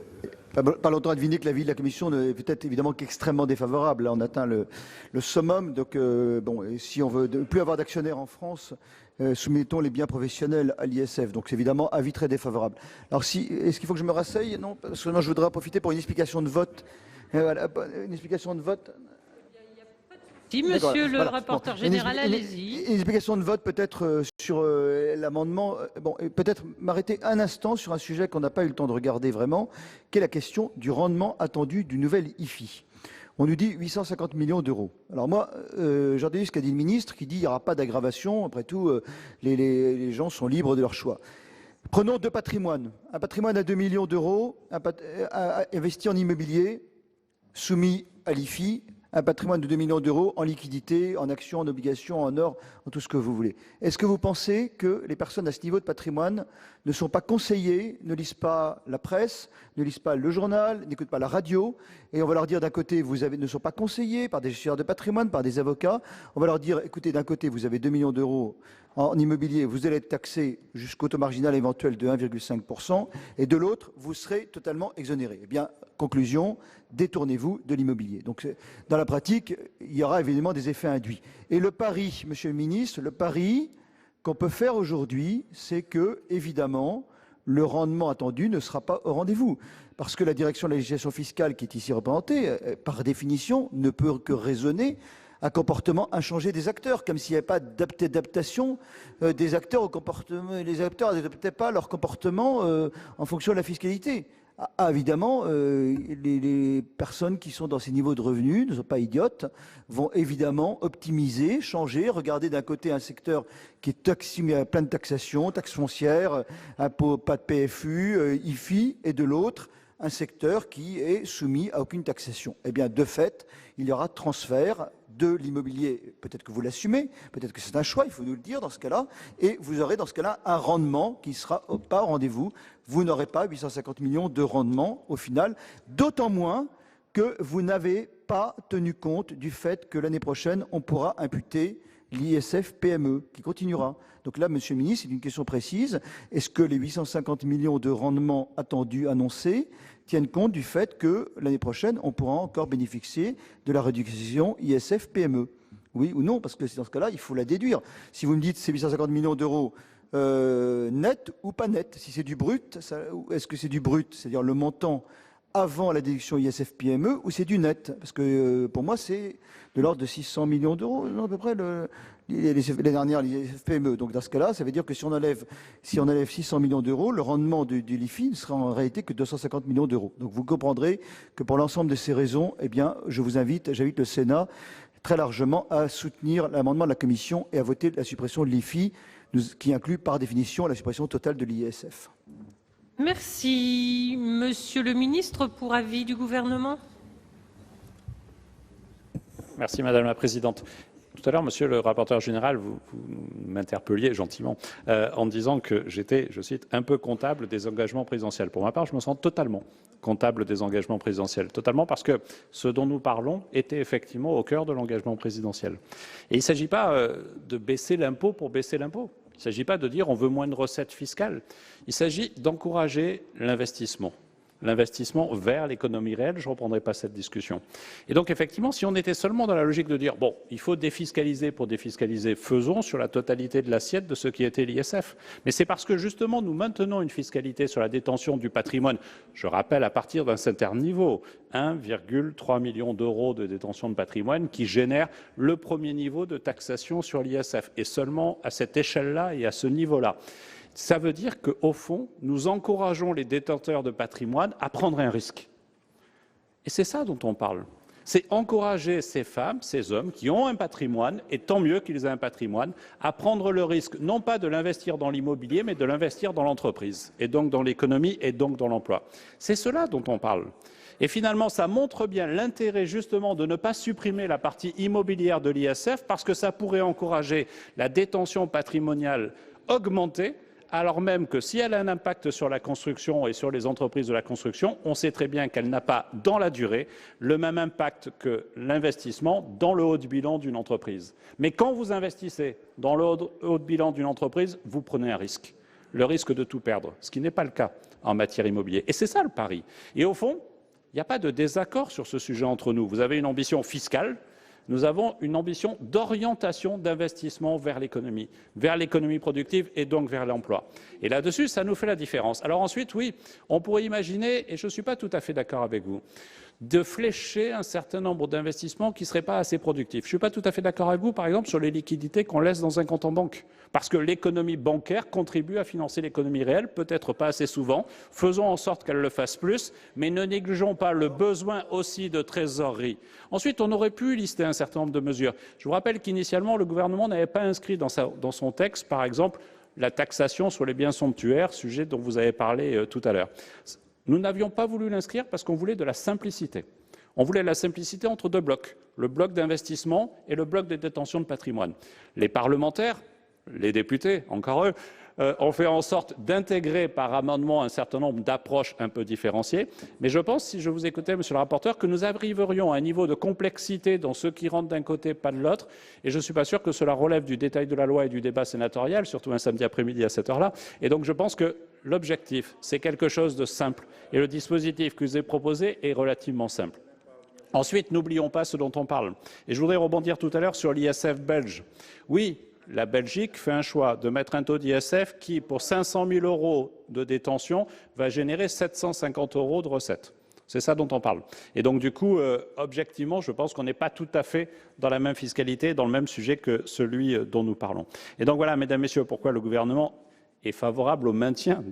pas longtemps à deviner que l'avis de la Commission est peut-être évidemment qu'extrêmement défavorable. Là, on atteint le summum. Donc, bon, si on veut ne plus avoir d'actionnaires en France, soumettons les biens professionnels à l'ISF. Donc, c'est évidemment avis très défavorable. Alors, est-ce qu'il faut que je me rasseye? Non, parce que moi, je voudrais en profiter pour une explication de vote. Voilà, une explication de vote. Si, monsieur le rapporteur général, allez-y. Une explication de vote peut-être sur l'amendement. Bon, peut-être m'arrêter un instant sur un sujet qu'on n'a pas eu le temps de regarder vraiment, qui est la question du rendement attendu du nouvel IFI. On nous dit 850 millions d'euros. Alors moi, j'ai entendu ce qu'a dit le ministre, qui dit qu'il n'y aura pas d'aggravation. Après tout, les gens sont libres de leur choix. Prenons deux patrimoines. Un patrimoine à 2 millions d'euros, investi en immobilier, soumis à l'IFI, un patrimoine de 2 millions d'euros en liquidité, en actions, en obligations, en or, en tout ce que vous voulez. Est-ce que vous pensez que les personnes à ce niveau de patrimoine ne sont pas conseillées, ne lisent pas la presse, ne lisent pas le journal, n'écoutent pas la radio, et on va leur dire d'un côté, ne sont pas conseillés par des gestionnaires de patrimoine, par des avocats, on va leur dire, écoutez, d'un côté, vous avez 2 millions d'euros en immobilier, vous allez être taxé jusqu'au taux marginal éventuel de 1,5%, et de l'autre, vous serez totalement exonéré. Eh bien, conclusion, détournez-vous de l'immobilier. Donc, dans la pratique, il y aura évidemment des effets induits. Et le pari, Monsieur le Ministre, le pari qu'on peut faire aujourd'hui, c'est que, évidemment, le rendement attendu ne sera pas au rendez-vous. Parce que la direction de la législation fiscale, qui est ici représentée, par définition, ne peut que raisonner un comportement inchangé des acteurs, comme s'il n'y avait pas d'adaptation des acteurs au comportement. Les acteurs n'adaptaient pas leur comportement en fonction de la fiscalité. Évidemment, les personnes qui sont dans ces niveaux de revenus ne sont pas idiotes, vont évidemment optimiser, changer, regarder d'un côté un secteur qui est soumis à plein de taxations, taxes foncières, impôts, pas de PFU, IFI, et de l'autre, un secteur qui est soumis à aucune taxation. Eh bien, de fait, il y aura transfert de l'immobilier. Peut-être que vous l'assumez, peut-être que c'est un choix, il faut nous le dire dans ce cas-là, et vous aurez dans ce cas-là un rendement qui ne sera pas au rendez-vous. Vous n'aurez pas 850 millions de rendement au final, d'autant moins que vous n'avez pas tenu compte du fait que l'année prochaine, on pourra imputer l'ISF PME qui continuera. Donc là, Monsieur le Ministre, c'est une question précise. Est-ce que les 850 millions de rendement attendus, annoncés, tiennent compte du fait que l'année prochaine, on pourra encore bénéficier de la réduction ISF PME? Oui ou non? Parce que dans ce cas-là, il faut la déduire. Si vous me dites c'est 850 millions d'euros net ou pas net, si c'est du brut, est-ce que c'est du brut, c'est-à-dire le montant avant la déduction ISF PME, ou c'est du net? Parce que pour moi, c'est de l'ordre de 600 millions d'euros, à peu près, les dernières ISF PME. Donc dans ce cas-là, ça veut dire que si on enlève 600 millions d'euros, le rendement du LIFI ne sera en réalité que 250 millions d'euros. Donc vous comprendrez que pour l'ensemble de ces raisons, eh bien, j'invite le Sénat très largement à soutenir l'amendement de la Commission et à voter la suppression de l'IFI, qui inclut par définition la suppression totale de l'ISF. Merci. Monsieur le ministre, pour avis du gouvernement. Merci Madame la Présidente. Tout à l'heure, monsieur le rapporteur général, vous m'interpelliez gentiment en disant que j'étais, je cite, un peu comptable des engagements présidentiels. Pour ma part, je me sens totalement comptable des engagements présidentiels. Totalement parce que ce dont nous parlons était effectivement au cœur de l'engagement présidentiel. Et il ne s'agit pas de baisser l'impôt pour baisser l'impôt. Il ne s'agit pas de dire on veut moins de recettes fiscales. Il s'agit d'encourager l'investissement vers l'économie réelle, je ne reprendrai pas cette discussion. Et donc, effectivement, si on était seulement dans la logique de dire, bon, il faut défiscaliser pour défiscaliser, faisons sur la totalité de l'assiette de ce qui était l'ISF. Mais c'est parce que, justement, nous maintenons une fiscalité sur la détention du patrimoine, je rappelle, à partir d'un certain niveau, 1,3 million d'euros de détention de patrimoine qui génère le premier niveau de taxation sur l'ISF. Et seulement à cette échelle-là et à ce niveau-là. Ça veut dire qu'au fond, nous encourageons les détenteurs de patrimoine à prendre un risque. Et c'est ça dont on parle. C'est encourager ces femmes, ces hommes qui ont un patrimoine, et tant mieux qu'ils aient un patrimoine, à prendre le risque, non pas de l'investir dans l'immobilier, mais de l'investir dans l'entreprise, et donc dans l'économie, et donc dans l'emploi. C'est cela dont on parle. Et finalement, ça montre bien l'intérêt justement de ne pas supprimer la partie immobilière de l'ISF, parce que ça pourrait encourager la détention patrimoniale augmentée, alors même que si elle a un impact sur la construction et sur les entreprises de la construction, on sait très bien qu'elle n'a pas, dans la durée, le même impact que l'investissement dans le haut de bilan d'une entreprise. Mais quand vous investissez dans le haut de bilan d'une entreprise, vous prenez un risque, le risque de tout perdre, ce qui n'est pas le cas en matière immobilière. Et c'est ça le pari. Et au fond, il n'y a pas de désaccord sur ce sujet entre nous. Vous avez une ambition fiscale. Nous avons une ambition d'orientation d'investissement vers l'économie productive et donc vers l'emploi. Et là-dessus, ça nous fait la différence. Alors ensuite, oui, on pourrait imaginer, et je ne suis pas tout à fait d'accord avec vous, de flécher un certain nombre d'investissements qui ne seraient pas assez productifs. Je ne suis pas tout à fait d'accord avec vous, par exemple, sur les liquidités qu'on laisse dans un compte en banque. Parce que l'économie bancaire contribue à financer l'économie réelle, peut-être pas assez souvent. Faisons en sorte qu'elle le fasse plus, mais ne négligeons pas le besoin aussi de trésorerie. Ensuite, on aurait pu lister un certain nombre de mesures. Je vous rappelle qu'initialement, le gouvernement n'avait pas inscrit dans son texte, par exemple, la taxation sur les biens somptuaires, sujet dont vous avez parlé tout à l'heure. Nous n'avions pas voulu l'inscrire parce qu'on voulait de la simplicité. On voulait la simplicité entre deux blocs, le bloc d'investissement et le bloc de détention de patrimoine. Les parlementaires, les députés, encore eux, ont fait en sorte d'intégrer par amendement un certain nombre d'approches un peu différenciées. Mais je pense, si je vous écoutais, monsieur le rapporteur, que nous arriverions à un niveau de complexité dans ceux qui rentrent d'un côté, pas de l'autre. Et je ne suis pas sûr que cela relève du détail de la loi et du débat sénatorial, surtout un samedi après-midi à cette heure-là. Et donc je pense que l'objectif, c'est quelque chose de simple. Et le dispositif que je vous ai proposé est relativement simple. Ensuite, n'oublions pas ce dont on parle. Et je voudrais rebondir tout à l'heure sur l'ISF belge. Oui, la Belgique fait un choix de mettre un taux d'ISF qui, pour 500 000 € de détention, va générer 750 € de recettes. C'est ça dont on parle. Et donc, du coup, objectivement, je pense qu'on n'est pas tout à fait dans la même fiscalité, dans le même sujet que celui dont nous parlons. Et donc, voilà, mesdames, messieurs, pourquoi le gouvernement est favorable au maintien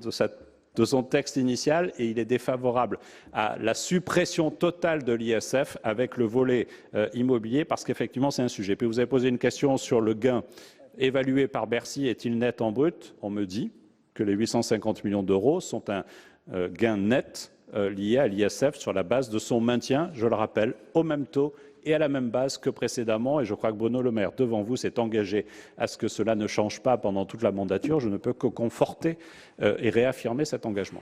de son texte initial et il est défavorable à la suppression totale de l'ISF avec le volet immobilier, parce qu'effectivement, c'est un sujet. Puis vous avez posé une question sur le gain évalué par Bercy, est-il net en brut? On me dit que les 850 millions d'euros sont un gain net lié à l'ISF sur la base de son maintien, je le rappelle, au même taux et à la même base que précédemment. Et je crois que Bruno Le Maire, devant vous, s'est engagé à ce que cela ne change pas pendant toute la mandature. Je ne peux que conforter et réaffirmer cet engagement.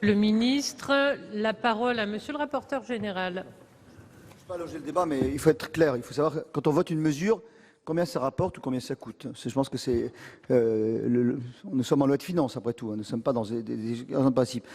Le ministre, la parole à monsieur le rapporteur général. Je ne vais pas allonger le débat, mais il faut être clair. Il faut savoir, quand on vote une mesure, combien ça rapporte ou combien ça coûte. Je pense que c'est... nous sommes en loi de finances, après tout. Nous ne sommes pas dans des principes.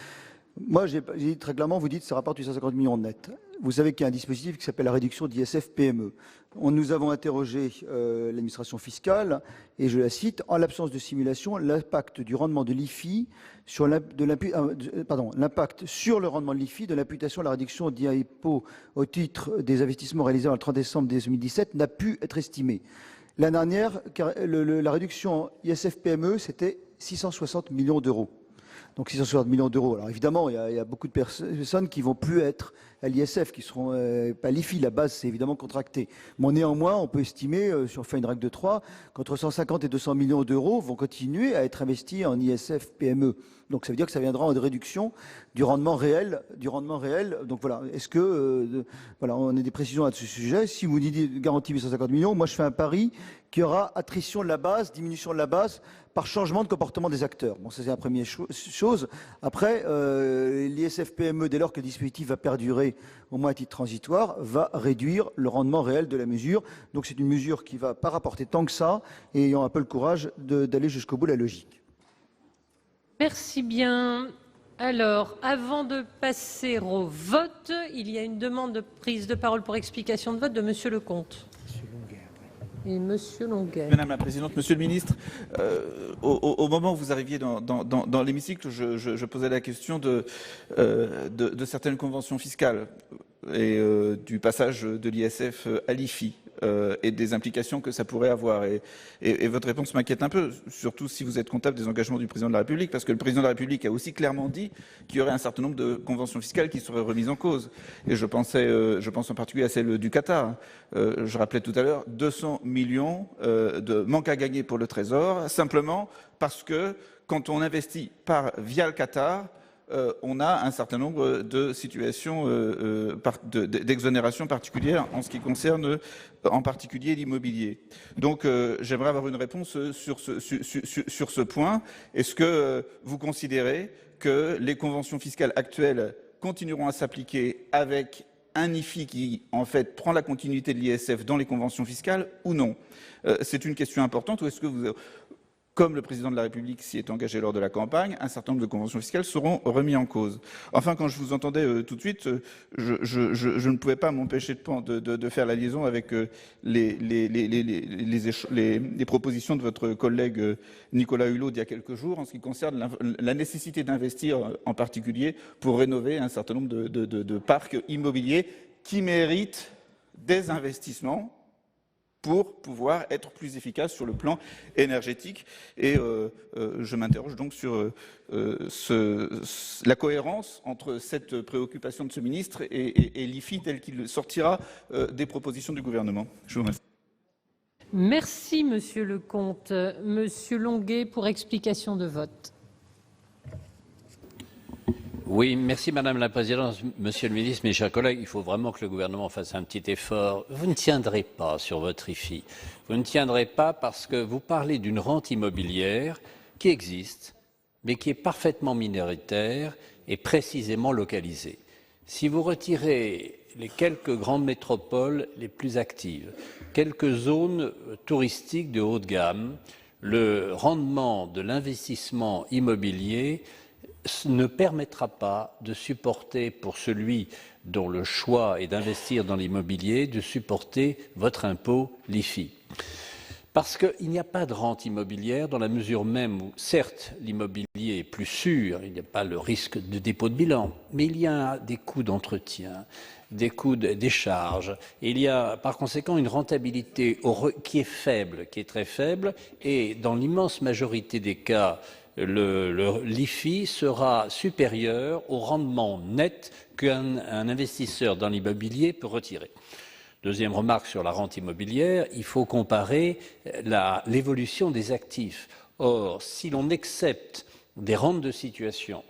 Moi, j'ai dit très clairement, vous dites que ça rapporte 850 millions net. Vous savez qu'il y a un dispositif qui s'appelle la réduction d'ISF PME. Nous avons interrogé l'administration fiscale, et je la cite, en l'absence de simulation, l'impact du rendement de l'IFI sur l'impact sur le rendement de l'IFI de l'imputation de la réduction d'impôt au titre des investissements réalisés le 30 décembre 2017 n'a pu être estimé. L'année dernière, la réduction ISF PME, c'était 660 millions d'euros. Donc 660 millions d'euros. Alors évidemment, il y a beaucoup de personnes qui vont plus être à l'ISF, qui seront pas l'IFI. La base, c'est évidemment contracté. Mais néanmoins, on peut estimer, si on fait une règle de 3, qu'entre 150 et 200 millions d'euros vont continuer à être investis en ISF PME. Donc ça veut dire que ça viendra en réduction du rendement réel. Donc voilà. Est-ce que voilà, on a des précisions à ce sujet. Si vous dites garantie 850 millions, moi je fais un pari qu'il y aura attrition de la base, diminution de la base par changement de comportement des acteurs. Bon, ça c'est la première chose. Après, l'ISF PME, dès lors que le dispositif va perdurer au moins à titre transitoire, va réduire le rendement réel de la mesure. Donc c'est une mesure qui ne va pas rapporter tant que ça, et ayant un peu le courage d'aller jusqu'au bout de la logique. Merci bien. Alors, avant de passer au vote, il y a une demande de prise de parole pour explication de vote de Monsieur Lecomte. Et Monsieur Longuet. Madame la Présidente, Monsieur le Ministre, au moment où vous arriviez dans l'hémicycle, je posais la question de certaines conventions fiscales et du passage de l'ISF à l'IFI. Et des implications que ça pourrait avoir. Et votre réponse m'inquiète un peu, surtout si vous êtes comptable des engagements du Président de la République, parce que le Président de la République a aussi clairement dit qu'il y aurait un certain nombre de conventions fiscales qui seraient remises en cause. Et je pense en particulier à celle du Qatar. Je rappelais tout à l'heure 200 millions de manque à gagner pour le Trésor, simplement parce que quand on investit via le Qatar, on a un certain nombre de situations d'exonération particulières en ce qui concerne en particulier l'immobilier. Donc j'aimerais avoir une réponse sur ce point. Est-ce que vous considérez que les conventions fiscales actuelles continueront à s'appliquer avec un IFI qui, en fait, prend la continuité de l'ISF dans les conventions fiscales ou non? C'est une question importante. Ou est-ce que vous... Comme le Président de la République s'y est engagé lors de la campagne, un certain nombre de conventions fiscales seront remises en cause. Enfin, quand je vous entendais tout de suite, je ne pouvais pas m'empêcher de faire la liaison avec les propositions de votre collègue Nicolas Hulot d'il y a quelques jours en ce qui concerne la nécessité d'investir en particulier pour rénover un certain nombre de parcs immobiliers qui méritent des investissements pour pouvoir être plus efficace sur le plan énergétique. Et je m'interroge donc sur la cohérence entre cette préoccupation de ce ministre et l'IFI tel qu'il sortira des propositions du gouvernement. Je vous remercie. Merci, Monsieur Lecomte. Monsieur Longuet, pour explication de vote. Oui, merci Madame la Présidente. Monsieur le Ministre, mes chers collègues, il faut vraiment que le gouvernement fasse un petit effort. Vous ne tiendrez pas sur votre IFI. Vous ne tiendrez pas parce que vous parlez d'une rente immobilière qui existe, mais qui est parfaitement minoritaire et précisément localisée. Si vous retirez les quelques grandes métropoles les plus actives, quelques zones touristiques de haut de gamme, le rendement de l'investissement immobilier ne permettra pas de supporter, pour celui dont le choix est d'investir dans l'immobilier, de supporter votre impôt, l'IFI. Parce qu'il n'y a pas de rente immobilière dans la mesure même où, certes, l'immobilier est plus sûr, il n'y a pas le risque de dépôt de bilan, mais il y a des coûts d'entretien, des coûts des charges. Il y a par conséquent une rentabilité qui est faible, qui est très faible, et dans l'immense majorité des cas, l'IFI sera supérieur au rendement net qu'un investisseur dans l'immobilier peut retirer. Deuxième remarque sur la rente immobilière, il faut comparer l'évolution des actifs. Or, si l'on accepte des rentes de situation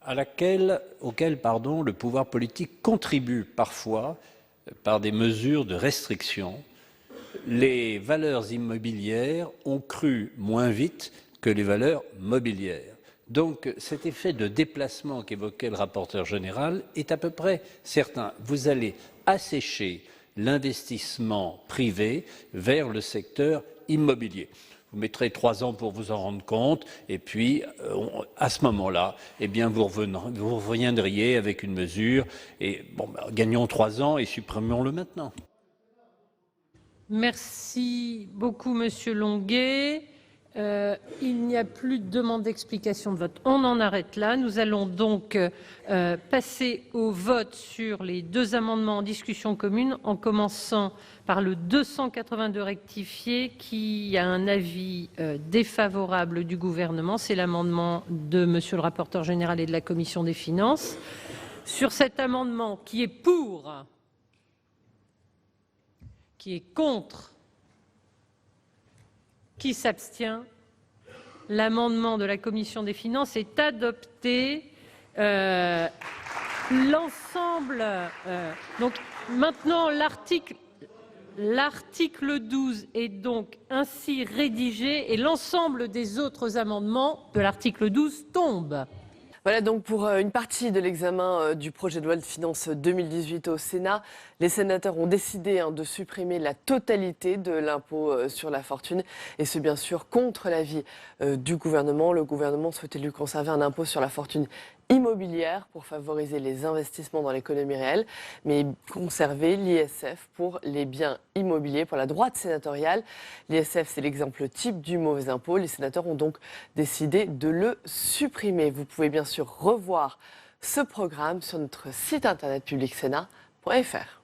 auxquelles le pouvoir politique contribue parfois par des mesures de restriction, les valeurs immobilières ont cru moins vite que les valeurs mobilières. Donc cet effet de déplacement qu'évoquait le rapporteur général est à peu près certain. Vous allez assécher l'investissement privé vers le secteur immobilier. Vous mettrez 3 ans pour vous en rendre compte, et puis à ce moment-là, eh bien, vous reviendriez avec une mesure, et bon, gagnons 3 ans et supprimons-le maintenant. Merci beaucoup, Monsieur Longuet. Il n'y a plus de demande d'explication de vote. On en arrête là. Nous allons donc passer au vote sur les deux amendements en discussion commune, en commençant par le 282 rectifié, qui a un avis défavorable du gouvernement. C'est l'amendement de Monsieur le rapporteur général et de la commission des finances. Sur cet amendement, qui est pour, qui est contre, qui s'abstient? L'amendement de la commission des finances est adopté. L'ensemble. Donc maintenant, l'article 12 est donc ainsi rédigé et l'ensemble des autres amendements de l'article 12 tombent. Voilà donc pour une partie de l'examen du projet de loi de finances 2018 au Sénat. Les sénateurs ont décidé de supprimer la totalité de l'impôt sur la fortune et ce bien sûr contre l'avis du gouvernement. Le gouvernement souhaitait lui conserver un impôt sur la fortune immobilière pour favoriser les investissements dans l'économie réelle, mais conserver l'ISF pour les biens immobiliers. Pour la droite sénatoriale, l'ISF c'est l'exemple type du mauvais impôt. Les sénateurs ont donc décidé de le supprimer. Vous pouvez bien sûr revoir ce programme sur notre site internet publicsénat.fr.